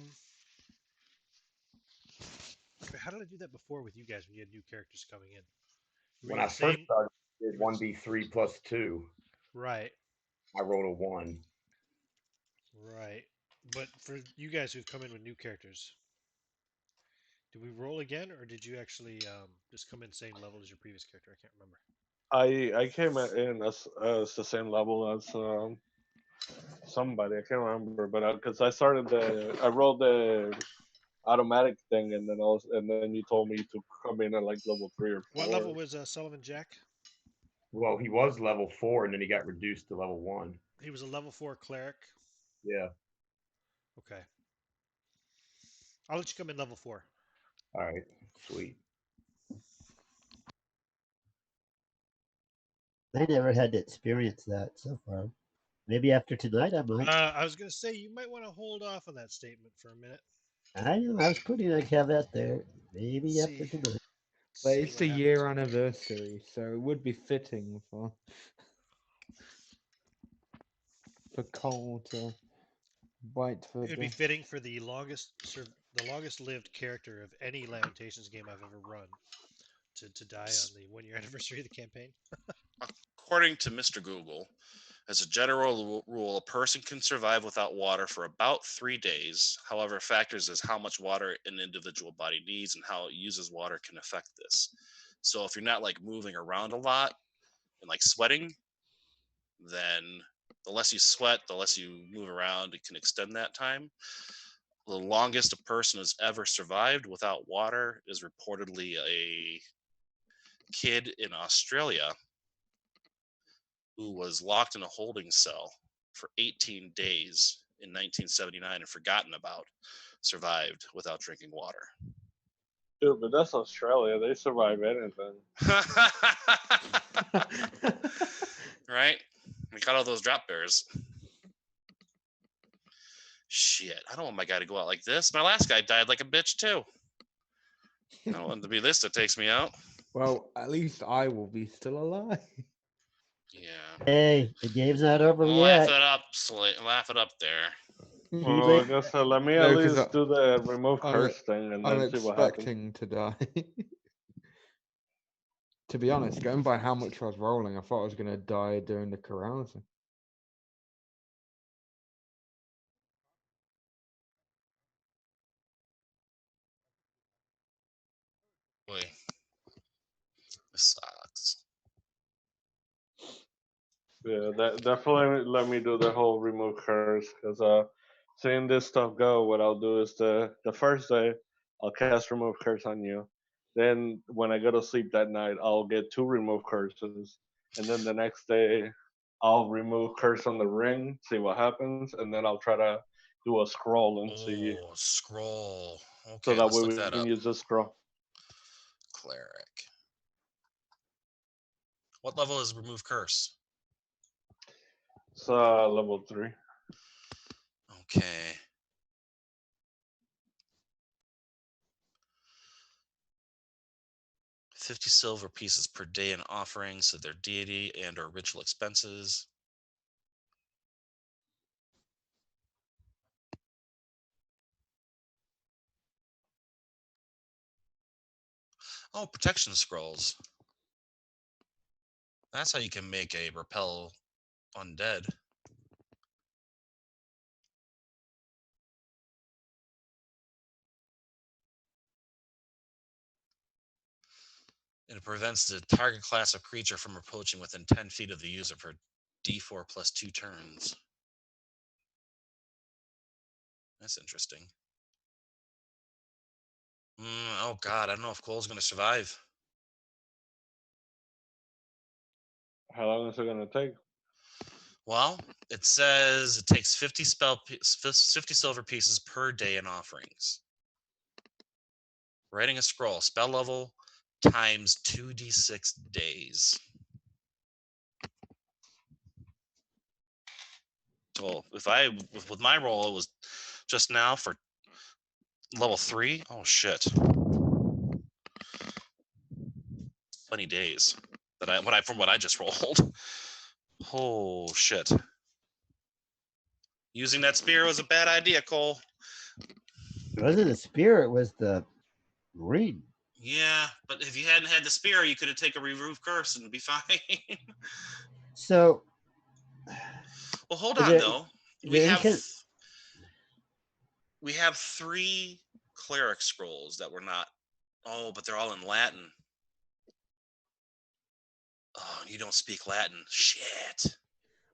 did I do that before with you guys when you had new characters coming in? Were When you I the first same? started, I did 1d3 plus 2. Right, I rolled a 1. right. But for you guys who've come in with new characters, did we roll again, or did you actually just come in same level as your previous character? I can't remember. I came in as the same level as somebody. I can't remember, but because I rolled the automatic thing, and then you told me to come in at like level 3 or 4. What level was Sullivan Jack? Well, he was level 4, and then he got reduced to level 1. He was a level 4 cleric. Yeah. Okay. I'll let you come in level 4. All right. Sweet. I never had to experience that so far. Maybe after tonight I might. I was going to say, you might want to hold off on that statement for a minute. I know I was putting a caveat there. Maybe after See, tonight. But see it's what the happens year with that. anniversary, so it would be fitting for Cole to bite for It would be the. fitting for the longest lived character of any Lamentations game I've ever run to die on the 1 year anniversary of the campaign. According to Mr. Google, as a general rule, a person can survive without water for about 3 days. However, factors as how much water an individual body needs and how it uses water can affect this. So if you're not like moving around a lot and like sweating, then the less you sweat, the less you move around, it can extend that time. The longest a person has ever survived without water is reportedly a kid in Australia who was locked in a holding cell for 18 days in 1979 and forgotten about, survived without drinking water. Dude, but that's Australia. They survive anything. Right? We got all those drop bears. Shit, I don't want my guy to go out like this. My last guy died like a bitch too. I don't want it to be this that takes me out. Well, at least I will be still alive. Yeah. Hey, the game's not over Laugh yet. it up, laugh it up there. Well, I guess let me at No, because least do the remove I'm, curse thing and I'm then see what happens. expecting to die. To be honest, going by how much I was rolling, I thought I was going to die during the carousing. Boy, this sucks. Yeah, that definitely let me do the whole remove curse because seeing this stuff go, what I'll do is the first day I'll cast remove curse on you. Then when I go to sleep that night, I'll get 2 remove curses, and then the next day I'll remove curse on the ring, see what happens, and then I'll try to do a scroll and see, Oh, scroll. so Okay, that let's way look we that can up. use this scroll. Cleric. What level is remove curse? It's level 3. Okay. $50 silver pieces per day in offerings to their deity and or ritual expenses. Oh, protection scrolls. That's how you can make a repel undead. It prevents the target class of creature from approaching within 10 feet of the user for d4 plus 2 turns. That's interesting. Oh god, I don't know if Cole's going to survive. How long is it gonna take? Well, it says it takes 50 silver pieces per day in offerings. Writing a scroll, spell level times 2d6 days. So if I with my roll, it was just now for level 3. Oh shit, 20 days that from what I just rolled. Oh shit. Using that spear was a bad idea, Cole. It wasn't the spear, it was the ring. Yeah, but if you hadn't had the spear, you could have taken a remove curse and be fine. So, Well, hold is on there, though. is We there any have kind of, we have 3 cleric scrolls that were not. Oh, but they're all in Latin. Oh, you don't speak Latin. Shit.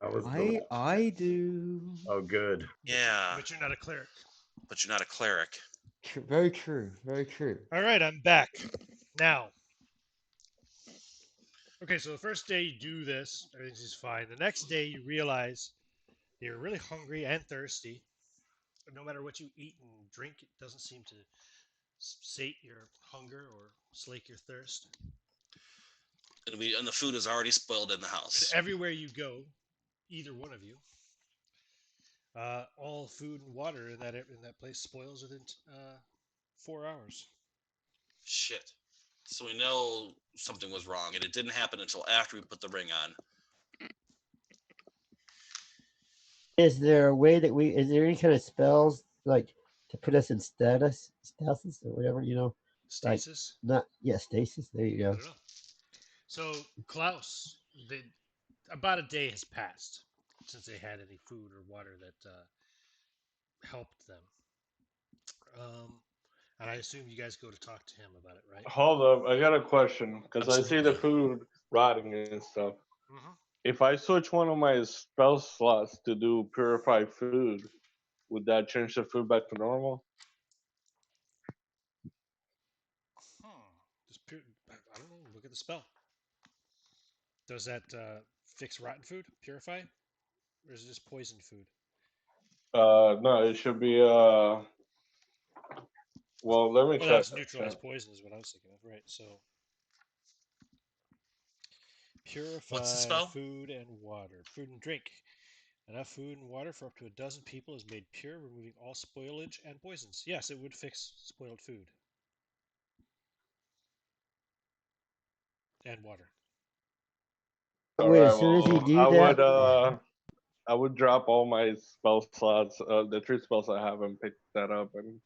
I was I do. Oh, good. Yeah, But you're not a cleric. but you're not a cleric. Very true. Very true. All right, I'm back. Now. Okay, so the first day you do this, everything's just fine. The next day you realize you're really hungry and thirsty. But no matter what you eat and drink, it doesn't seem to sate your hunger or slake your thirst. And the food is already spoiled in the And house. everywhere you go, either one of you, all food and water in that place spoils within 4 hours. Shit. So we know something was wrong, and it didn't happen until after we put the ring on. is there a way that is there any kind of spells, like, to put us in stasis or whatever, like, Stasis? stasis, there you I go. don't know. So Klaus, about a day has passed since they had any food or water that helped them. And I assume you guys go to talk to him about it, right? Hold up, I got a question because I see the Absolutely. food rotting and stuff. Mm-hmm. If I switch one of my spell slots to do purify food, would that change the food back to normal? Just I don't know. Look at the spell. Does that fix rotten food? Purify? Or is it just poisoned food? No, it should be well, let me Oh, check. that's neutralized poison is what I was thinking of. Right. So What's the purify spell? food and water. Food and drink. Enough food and water for up to a dozen people is made pure, removing all spoilage and poisons. Yes, it would fix spoiled food and water. All Wait, right, as soon as you well, do that, I would drop all my spell slots, the 3 spells I have, and pick that up and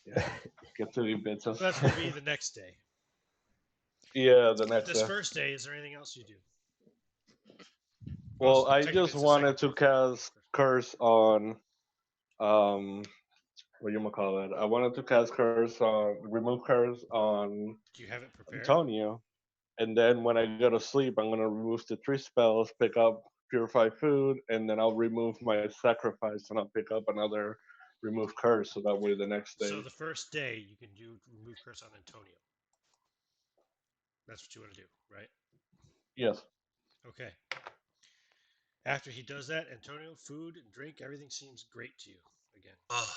yeah, get to the bits and So that's going to be stuff. the next day. Yeah, the next This day. first day, is there anything else you do? Well, I Technically, just it's the second wanted day. to cast curse on what you call it? I wanted to cast curse on remove curse on Do you have it prepared? Antonio, and then when I go to sleep, I'm gonna remove the 3 spells, pick up purify food, and then I'll remove my sacrifice and I'll pick up another remove curse, so that way the next So day. the first day, you can do remove curse on Antonio. That's what you want to do, right? Yes. Okay. After he does that, Antonio, food and drink, everything seems great to you again. Oh,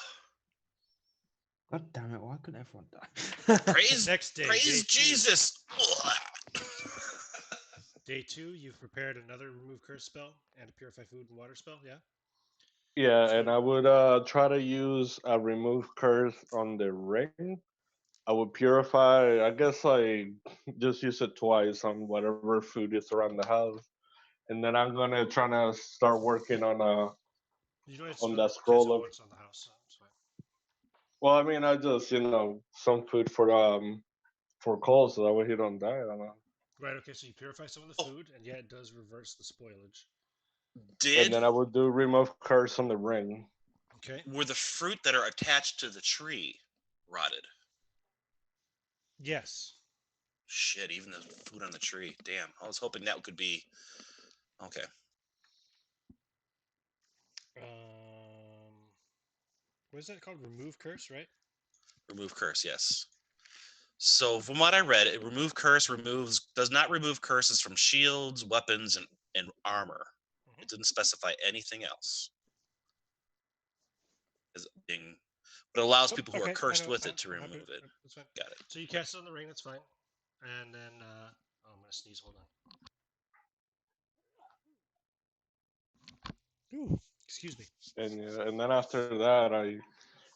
God damn it! Why couldn't everyone die? praise, Next day, praise day two. Jesus. Day two, you've prepared another remove curse spell and a purify food and water spell. Yeah. Yeah, So and I would try to use a remove curse on the ring. I would purify, I guess, like just use it twice on whatever food is around the house, and then I'm gonna try to start working you don't have to on that cast scroll it of. once on the house. So it's fine. Well, I mean, I just some food for Cole, so that way he don't die. I don't know. Right. Okay. So you purify some of the Oh, food, and yeah, it does reverse the spoilage. And did then I would do remove curse on the ring. Okay. were the fruit that are attached to the tree rotted? Yes. Shit, even the food on the tree. Damn, I was hoping that could be okay. What is that called? Remove curse, right? Remove curse, yes. So from what I read, remove curse does not remove curses from shields, weapons, and armor. Mm-hmm. It didn't specify anything else as being, but allows Oh, people who are okay. I cursed know. with it to I'm happy. remove it. That's fine. Got it. So you cast it on the ring. That's fine. And then, oh, I'm gonna sneeze. Hold on. Ooh, excuse me. And then after that,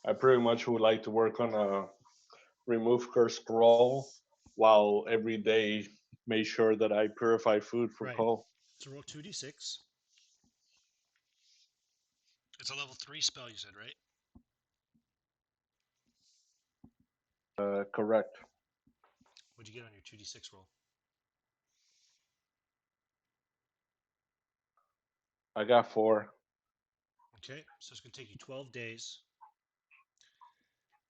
I pretty much would like to work on a remove curse scroll, while every day make sure that I purify food for Right. Cole. So roll 2d6. It's a level 3 spell, you said, right? Correct. What'd you get on your 2d6 roll? I got 4. Okay, so it's going to take you 12 days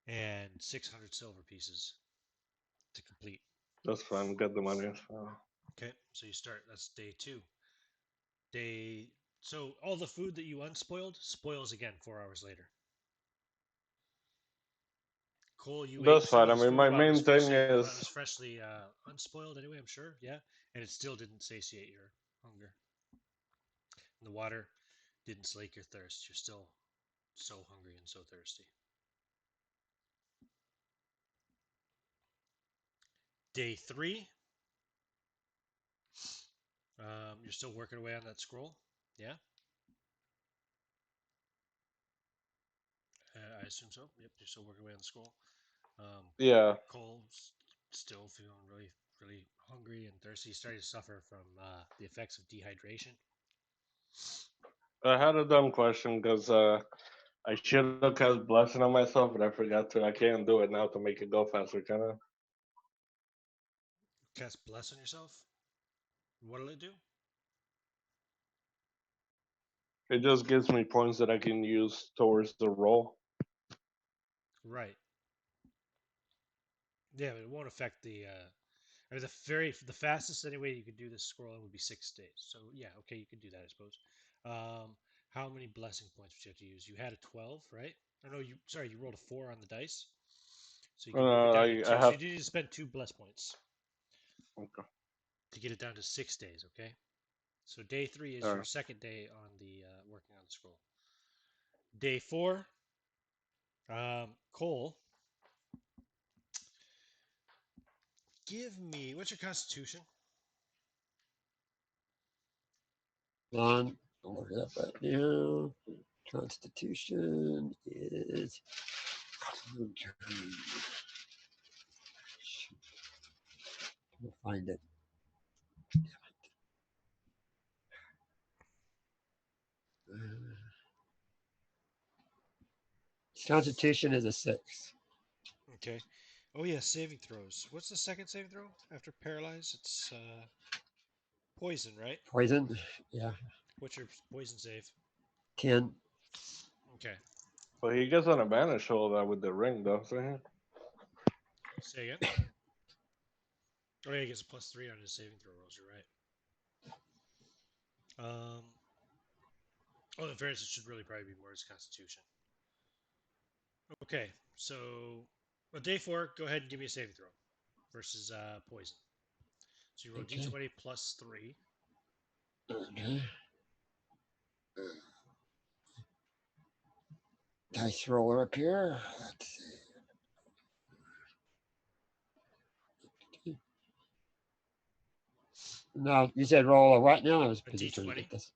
and 600 silver pieces to complete. That's fine. Got the money. So. Okay, so you start. That's day 2. So all the food that you unspoiled spoils again 4 hours later. Cole, you ate That's some fine. of I this mean, food my while it was main thing freshly unspoiled. Anyway, I'm sure. Yeah, and it still didn't satiate your hunger. And the water didn't slake your thirst. You're still so hungry and so thirsty. Day 3. You're still working away on that scroll. Yeah. I assume so. Yep, you're still working away on the scroll. yeah. Cole's still feeling really, really hungry and thirsty. He's starting to suffer from the effects of dehydration. I had a dumb question because I should have cast blessing on myself, but I forgot to. I can't do it now to make it go faster, can I? Cast bless on yourself. What'll it do? It just gives me points that I can use towards the roll. Right. Yeah, but it won't affect the. I mean, the fastest anyway you could do this scrolling would be 6 days. So yeah, okay, you could do that, I suppose. How many blessing points would you have to use? You had a 12, right? Oh no, you rolled a 4 on the dice, so you can move it down to I 2. So have. you need to spend 2 bless points Okay. to get it down to 6 days. Okay. So day 3 is All your right. second day on the working on the scroll. Day 4, Cole, give me what's your constitution? On, I'll look it up right now. Constitution is. We'll find it. Constitution is a 6. Okay. Oh yeah, saving throws. What's the second saving throw after paralyze? It's poison, right? Poison, yeah, What's your poison save? 10. Okay. Well, he gets an advantage all that with the ring, doesn't he? Say again. Oh yeah, he gets a +3 on his saving throw rolls. You're right. In fairness, it should really probably be more his constitution. Okay, so day 4, go ahead and give me a saving throw versus poison. So you roll Okay. d20 +3. Okay. Dice roller up here. Let's see. No, you said roll right now. I was A busy trying to d20 get this.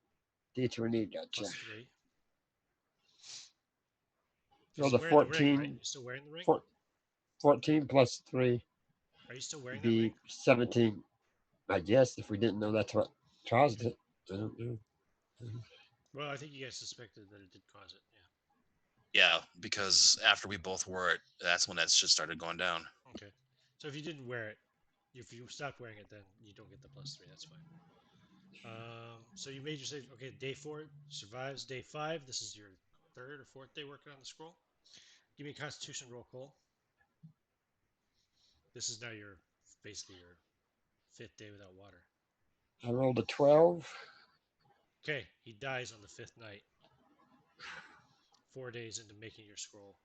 D20, gotcha. +3. Roll He's the wearing the ring, right? 14. You're still wearing the ring? 14 plus 3 Are you still wearing would that ring? be 17. I guess if we didn't know that's what caused it. I don't know. Well, I think you guys suspected that it did cause it. Yeah. Yeah, because after we both wore it, that's when that shit started going down. Okay. So if you didn't wear it, if you stopped wearing it, then you don't get the +3. That's fine. So you made your save. Okay, day 4 survives. Day 5, this is your third or fourth day working on the scroll. Give me a Constitution roll, Cole. This is now basically your 5th day without water. I rolled a 12. Okay, he dies on the 5th night. 4 days into making your scroll.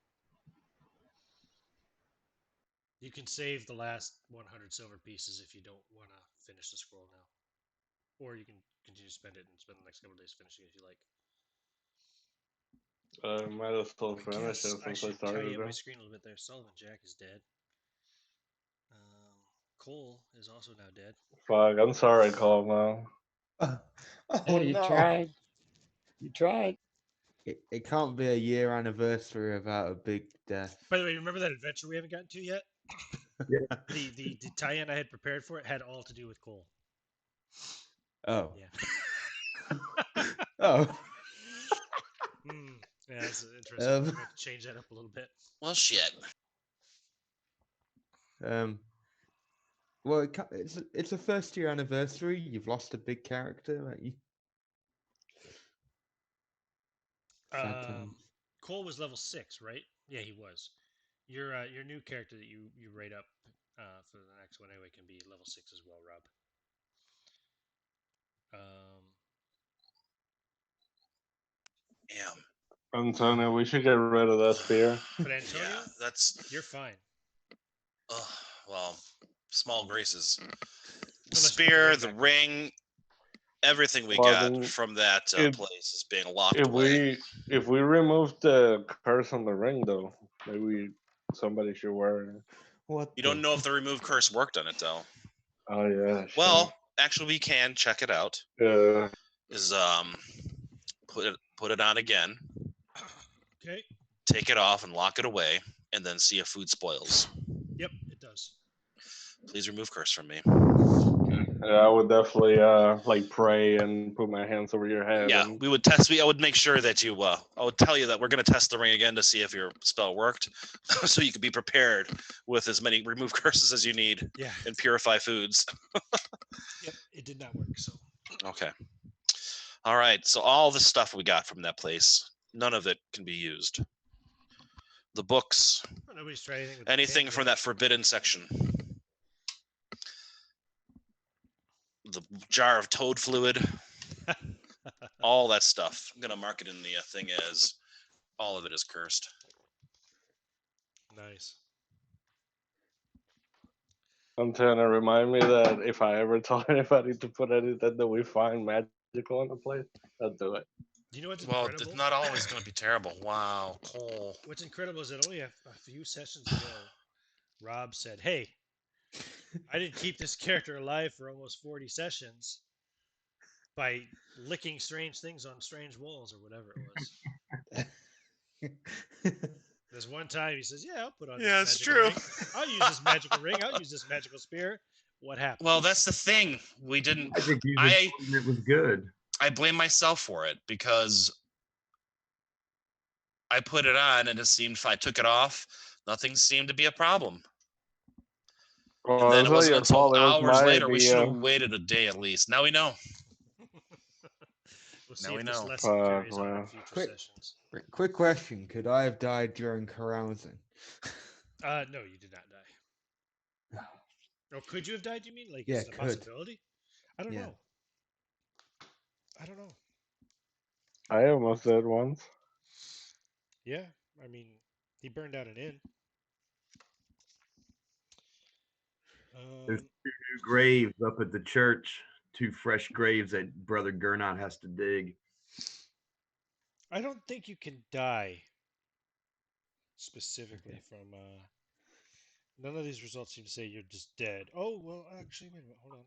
You can save the last 100 silver pieces if you don't want to finish the scroll now. Or you can continue to spend it and spend the next couple of days finishing it if you like. Might as well I finish guess it I since I should tidy started up my it. screen a little bit there. Sullivan Jack is dead. Cole is also now dead. Fuck, I'm sorry, Cole, man. Oh Hey, you no! tried. You tried. It can't be a year anniversary without a big death. By the way, remember that adventure we haven't gotten to yet? Yeah. The tie-in I had prepared for it had all to do with Cole. Oh. Yeah. Oh. Yeah, that's interesting. I'm going to change that up a little bit. Well, shit. Well, it's a first year anniversary. You've lost a big character. Like you. Sad times. Cole was level 6, right? Yeah, he was. Your new character that you rate up for the next one anyway can be level 6 as well, Rob. Damn. Antonio, we should get rid of that spear. But Antonio, Yeah, that's. you're fine. Well, small graces. Unless you put Spear, the back on. ring, everything we Well, got then from that if- place is being locked If away. we remove the curse on the ring, though, maybe somebody should wear it. What? You don't know if the remove curse worked on it though. Oh yeah. Well, actually, we can check it out. Yeah. Is put it on again, Okay. take it off and lock it away, and then see if food spoils. Yep, it does. Please remove curse from me. I would definitely like pray and put my hands over your head. Yeah, and... we would test. I would make sure that you. I would tell you that we're going to test the ring again to see if your spell worked, so you could be prepared with as many remove curses as you need. Yeah. And purify foods. Yep, it did not work. So. Okay. All right. So all the stuff we got from that place, none of it can be used. The books. Well, nobody's tried anything. With Anything from that forbidden section. The jar of toad fluid. All that stuff. I'm gonna mark it in the thing as all of it is cursed. Nice. I'm trying to remind me that if I ever tell anybody to put anything that we find magical in the place, I'll do it. Do you know what's Well, incredible? it's not always going to be terrible. Wow, Cole. What's incredible is that only a few sessions ago, Rob said, "Hey, I didn't keep this character alive for almost 40 sessions by licking strange things on strange walls or whatever it was." There's one time he says, "Yeah, I'll put on this Yeah, it's magical true. ring. I'll use this magical ring. I'll use this magical spear." What happened? Well, that's the thing. We didn't. I think it was good. I blame myself for it because I put it on and it seemed if I took it off, nothing seemed to be a problem. Well, And then it's it not wasn't your until fault. It was hours my later we should have idea. waited a day at least. Now we know. We'll see Now we if this know. lesson carries on in Well. future Quick. sessions. Quick question: could I have died during carousing? No, you did not die. Oh, could you have died? You mean like Yeah, is it a could. possibility? I don't Yeah. know. I don't know. I almost did once. Yeah, I mean, he burned out an inn. There's 2 new graves up at the church. 2 fresh graves that Brother Gernot has to dig. I don't think you can die specifically from. None of these results seem to say you're just dead. Oh well, actually, wait a minute. Hold on.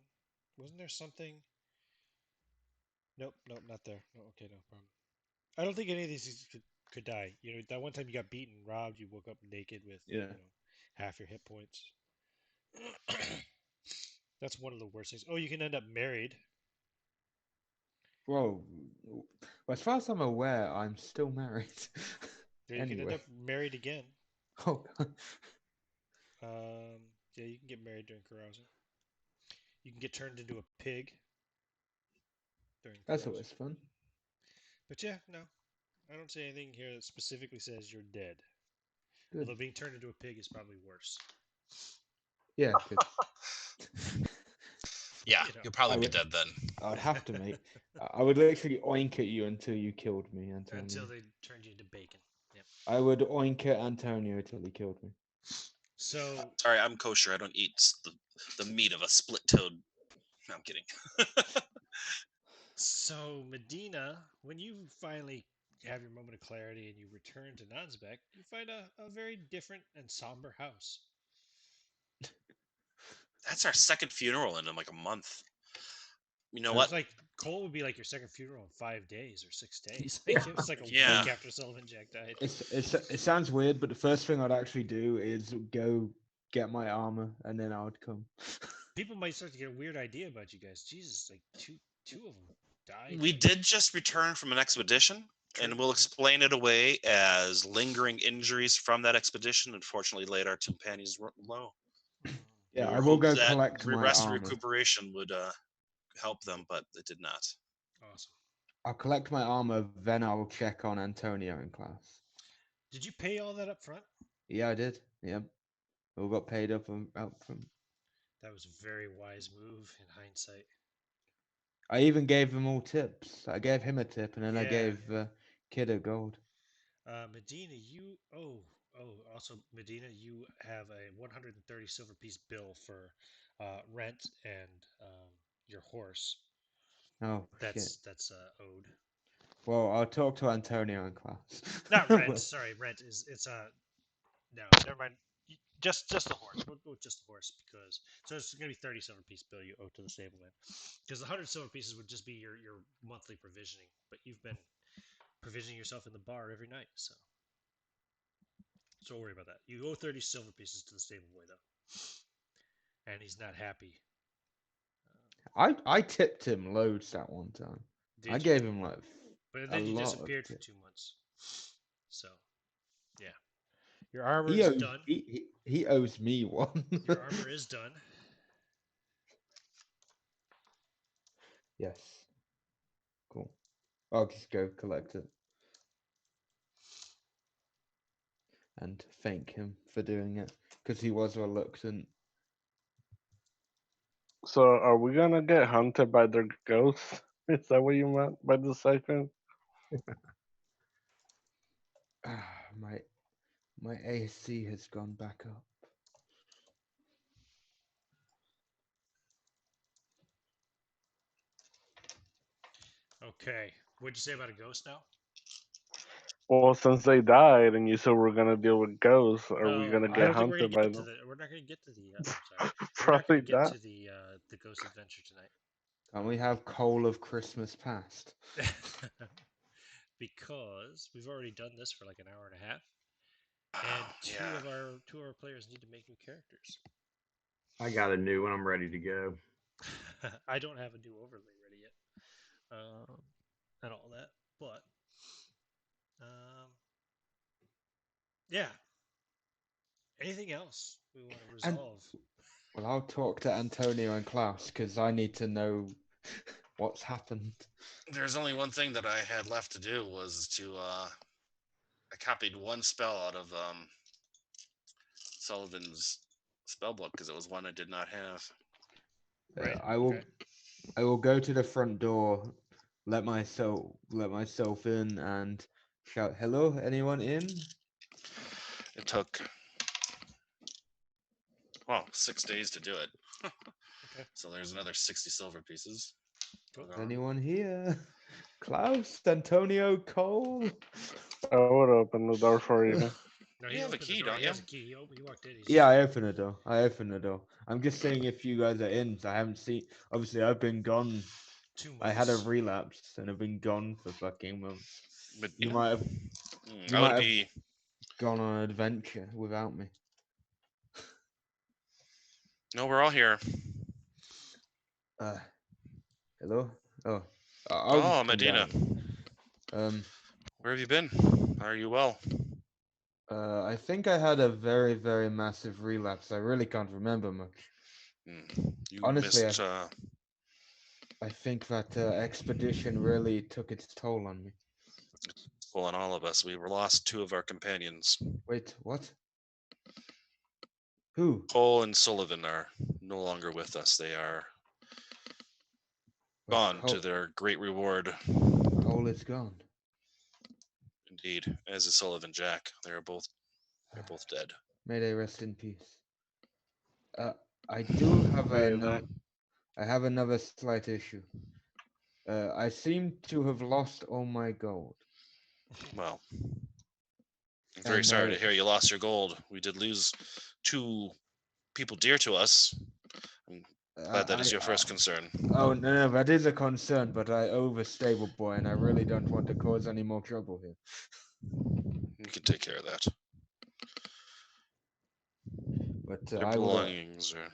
Wasn't there something? Nope, not there. No, okay, no problem. I don't think any of these could die. You know, that one time you got beaten, robbed, you woke up naked with half your hit points. That's one of the worst things. Oh, you can end up married. Well, as far as I'm aware, I'm still married. Yeah, you can end up married again. Oh. Yeah, you can get married during carousing. You can get turned into a pig during That's carousing. always fun. But yeah, no. I don't see anything here that specifically says you're dead. Good. Although being turned into a pig is probably worse. Yeah, Yeah, you'll probably be dead then. I would have to, mate. I would literally oink at you until you killed me, Antonio. Until they turned you into bacon. Yep. I would oink at Antonio until he killed me. So sorry, I'm kosher. I don't eat the meat of a split toed. No, I'm kidding. So Medina, when you finally have your moment of clarity and you return to Nansbeck, you find a very different and somber house. That's our second funeral in like a month. You know So what? it's like Cole would be like your second funeral in 5 days or 6 days. Like, it was like a week after Sullivan Jack died. It sounds weird, but the first thing I'd actually do is go get my armor, and then I would come. People might start to get a weird idea about you guys. Jesus, like two of them died. We did just return from an expedition, And True, we'll yeah. explain it away as lingering injuries from that expedition. Unfortunately, laid our companions low. Yeah, We I were will hoped go that collect my rest and armor. recuperation would help them, but it did not. Awesome. I'll collect my armor, then I'll check on Antonio in class. Did you pay all that up front? Yeah, I did. Yep. All got paid up and out from. That was a very wise move in hindsight. I even gave them all tips. I gave him a tip, and then I Yeah. gave Kid a gold. Medina, also Medina, you have a 130 silver piece bill for rent and your horse. Oh shit. That's owed. Well, I'll talk to Antonio in class. Not rent. Sorry, rent is it's no, never mind. Just the horse. We'll go with just the horse because so it's gonna be 30 silver piece bill you owe to the stableman because the 100 silver pieces would just be your monthly provisioning, but you've been provisioning yourself in the bar every night, so don't worry about that. You owe 30 silver pieces to the stable boy though, and he's not happy. I tipped him loads that one time. I Did you? gave him like But a then you lot of disappeared for tips. 2 months, so yeah. Your armor He is owes done. he owes me one. Your armor is done. Yes. Cool. I'll just go collect it and thank him for doing it because he was reluctant. So are we gonna get hunted by their ghosts? Is that what you meant by the second? My my AC has gone back up. Okay. What'd you say about a ghost now? Well, since they died and you said we're gonna deal with ghosts, are we Oh, gonna I get don't think we're gonna hunted by get to them? the. We're not gonna get to the. I'm sorry. We're not Probably gonna get not. to the ghost adventure Can we have coal of Christmas past? tonight because we've already done this for like an hour and a half, and Yeah. two of our players need to make new characters. I got a new one. I'm ready to go. I don't have a new overlay ready yet, and all that, but um, yeah. Anything else we want to And resolve? well, I'll talk to Antonio and Klaus because I need to know what's happened. There's only one thing that I had left to do was to I copied one spell out of Sullivan's spell book because it was one I did not have. Right. I will Okay. I will go to the front door, let myself in, and shout, "Hello, anyone in?" It took 6 days to do it. Okay. So there's another 60 silver pieces. Cool. Is anyone here? Klaus, Antonio, Cole. I would open the door for you. No, You he have a opened the key, door. don't He you? has a key. He walked in. He's Yeah, just I open the door. I open the door. I'm just saying if you guys are in. So I haven't seen. Obviously, I've been gone. 2 months. I had a relapse and I've been gone for fucking months. But You yeah, might have. You I might would have be. gone on an adventure without me. No, we're all here. Uh, hello. Oh, I'll Oh, just come Medina, down. where have you been? Are you well? I think I had a very, very massive relapse. I really can't remember much. You Honestly, missed. I think that expedition really took its toll on me. Well, on all of us, we were lost two of our companions. Wait, what? Who? Cole and Sullivan are no longer with us. They are Wait, gone to their great reward. Cole is gone. Indeed, as is Sullivan Jack. They're both dead. May they rest in peace. I do have May another. they. I have another slight issue. I seem to have lost all my gold. Well, I'm very And sorry I, to hear you lost your gold. We did lose two people dear to us. I'm glad that is your first concern. oh no, that is a concern, but I owe the stable boy, and I really don't want to cause any more trouble here. We can take care of that. But Their I belongings are.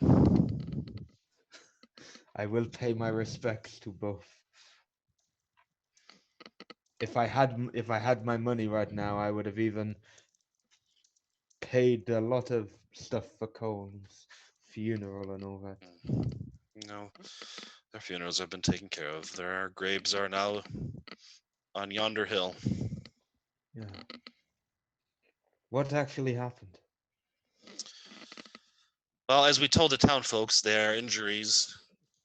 will pay my respects to both. if I had my money right now, I would have even paid a lot of stuff for Cole's funeral and all that. No, their funerals have been taken care of. Their graves are now on yonder hill. Yeah. What actually happened? Well, as we told the town folks, their injuries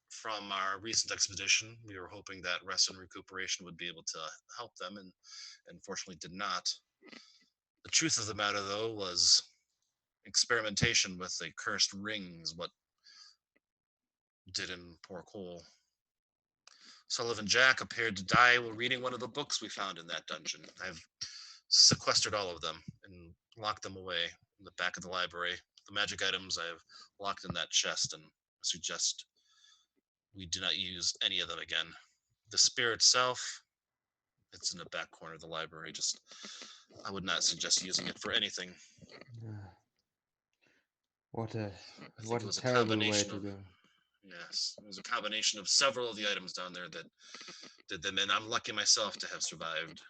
from our recent expedition, we were hoping that rest and recuperation would be able to help them, and unfortunately did not. The truth of the matter, though, was experimentation with the cursed rings what did in poor Cole. Sullivan Jack appeared to die while reading one of the books we found in that dungeon. I've sequestered all of them and locked them away in the back of the library. The magic items I have locked in that chest, and suggest we do not use any of them again. The spear itself, it's in the back corner of the library. Just, I would not suggest using it for anything. What a I think what it a was a terrible way combination to of, go. yes, it was a combination of several of the items down there that did them in. I'm lucky myself to have survived.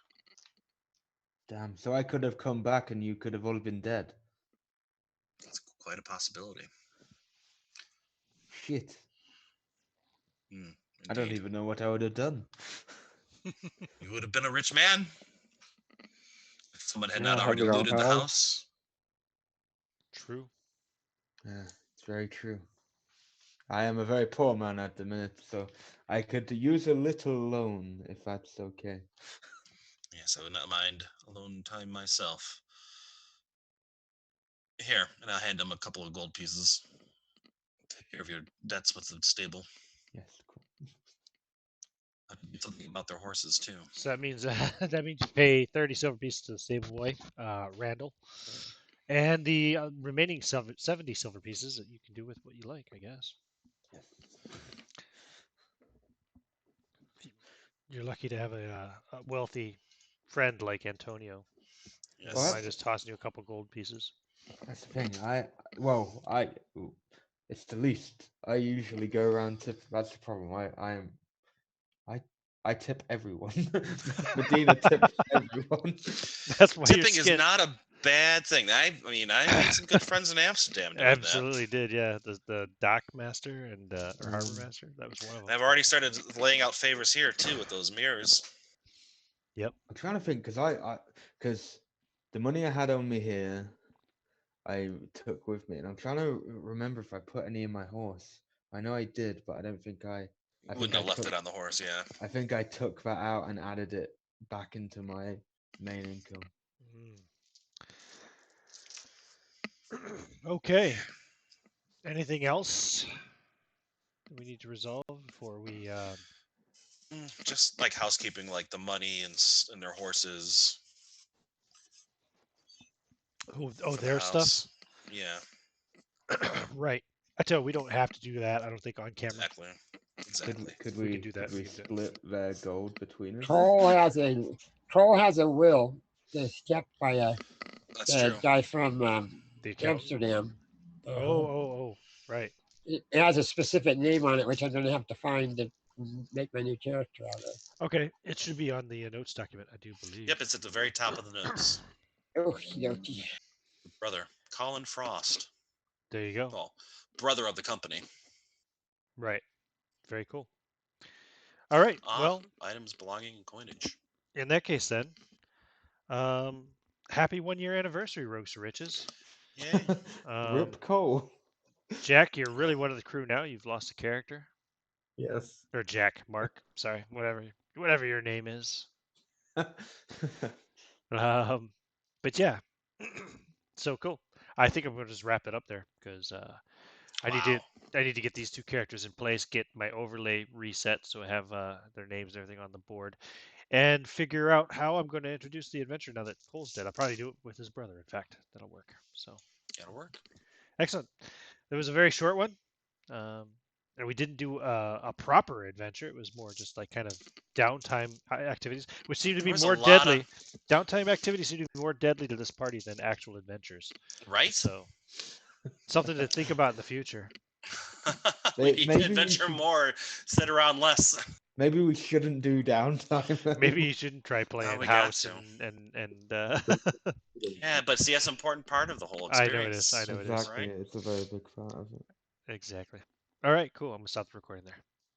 Damn. So I could have come back and you could have all been dead. It's quite a possibility. Shit. Hmm, I don't indeed. even know what I would have done. You would have been a rich man if someone had Yeah, not have already your own looted the house. house. True. Yeah, it's very true. I am a very poor man at the minute, so I could use a little loan if that's okay. Yes, I would not mind alone time myself. Here, and I'll hand him a couple of gold pieces. Take care of your debts with the stable. Yes, cool. Something about their horses too. So that means that means you pay 30 silver pieces to the stable boy, Randall, and the remaining 70 silver pieces that you can do with what you like, I guess. Yes. You're lucky to have a wealthy friend like Antonio. Yes. Well, Wouldn't mind just tossing you a couple gold pieces. That's the thing. It's the least. I usually go around tip. That's the problem. I tip everyone. Medina tips everyone. That's why you're Tipping is skin. not a bad thing. I mean, I made some good friends in Amsterdam doing Absolutely did, yeah. The dock master and or harbor Mm. master. That was one of that. them. I've already started laying out favors here too with those mirrors. Yep. I'm trying to think because the money I had on me here, I took with me, and I'm trying to remember if I put any in my horse. I know I did, but I don't think I. I think Wouldn't I have left took. it on the horse, yeah. I think I took that out and added it back into my main income. Okay. Anything else that we need to resolve before we? Just like housekeeping, like the money and their horses Oh, for the their stuff. house. Yeah, Right. I tell you, we don't have to do that. I don't think on camera. exactly. Exactly. Could We we can do that, Could we we can do it. split their gold between us? Cole has a will that's kept by That's a true. guy from The accountant. Amsterdam. Oh. Right. It has a specific name on it, which I'm going to have to find to make my new character out of. Okay. It should be on the notes document, I do believe. Yep, it's at the very top of the notes. Okie dokie. Brother, Colin Frost. There you go. Well, brother of the company. Right. Very cool. All right. Well, items belonging in coinage. in that case, then, happy 1 year anniversary, Rogues to Riches. Yay. Rip Cole. Jack, you're really one of the crew now. You've lost a character. Yes. Or Jack, Mark. Sorry, whatever your name is. But yeah, so cool. I think I'm going to just wrap it up there because I need to get these two characters in place, get my overlay reset so I have their names and everything on the board, and figure out how I'm going to introduce the adventure now that Cole's dead. I'll probably do it with his brother. In fact, that'll work. So That'll work. excellent. It was a very short one. And we didn't do a proper adventure. It was more just like kind of downtime activities, which seem to be more deadly. Downtime activities seem to be more deadly to this party than actual adventures. Right? So something to think about in the future. We need to adventure more, sit around less. Maybe we shouldn't do downtime. Maybe you shouldn't try playing we got house to. and Yeah, but see, that's an important part of the whole I know it is. experience. I know it is. Exactly, Right? it's a very big part of it. Exactly. All right, cool. I'm gonna stop the recording there.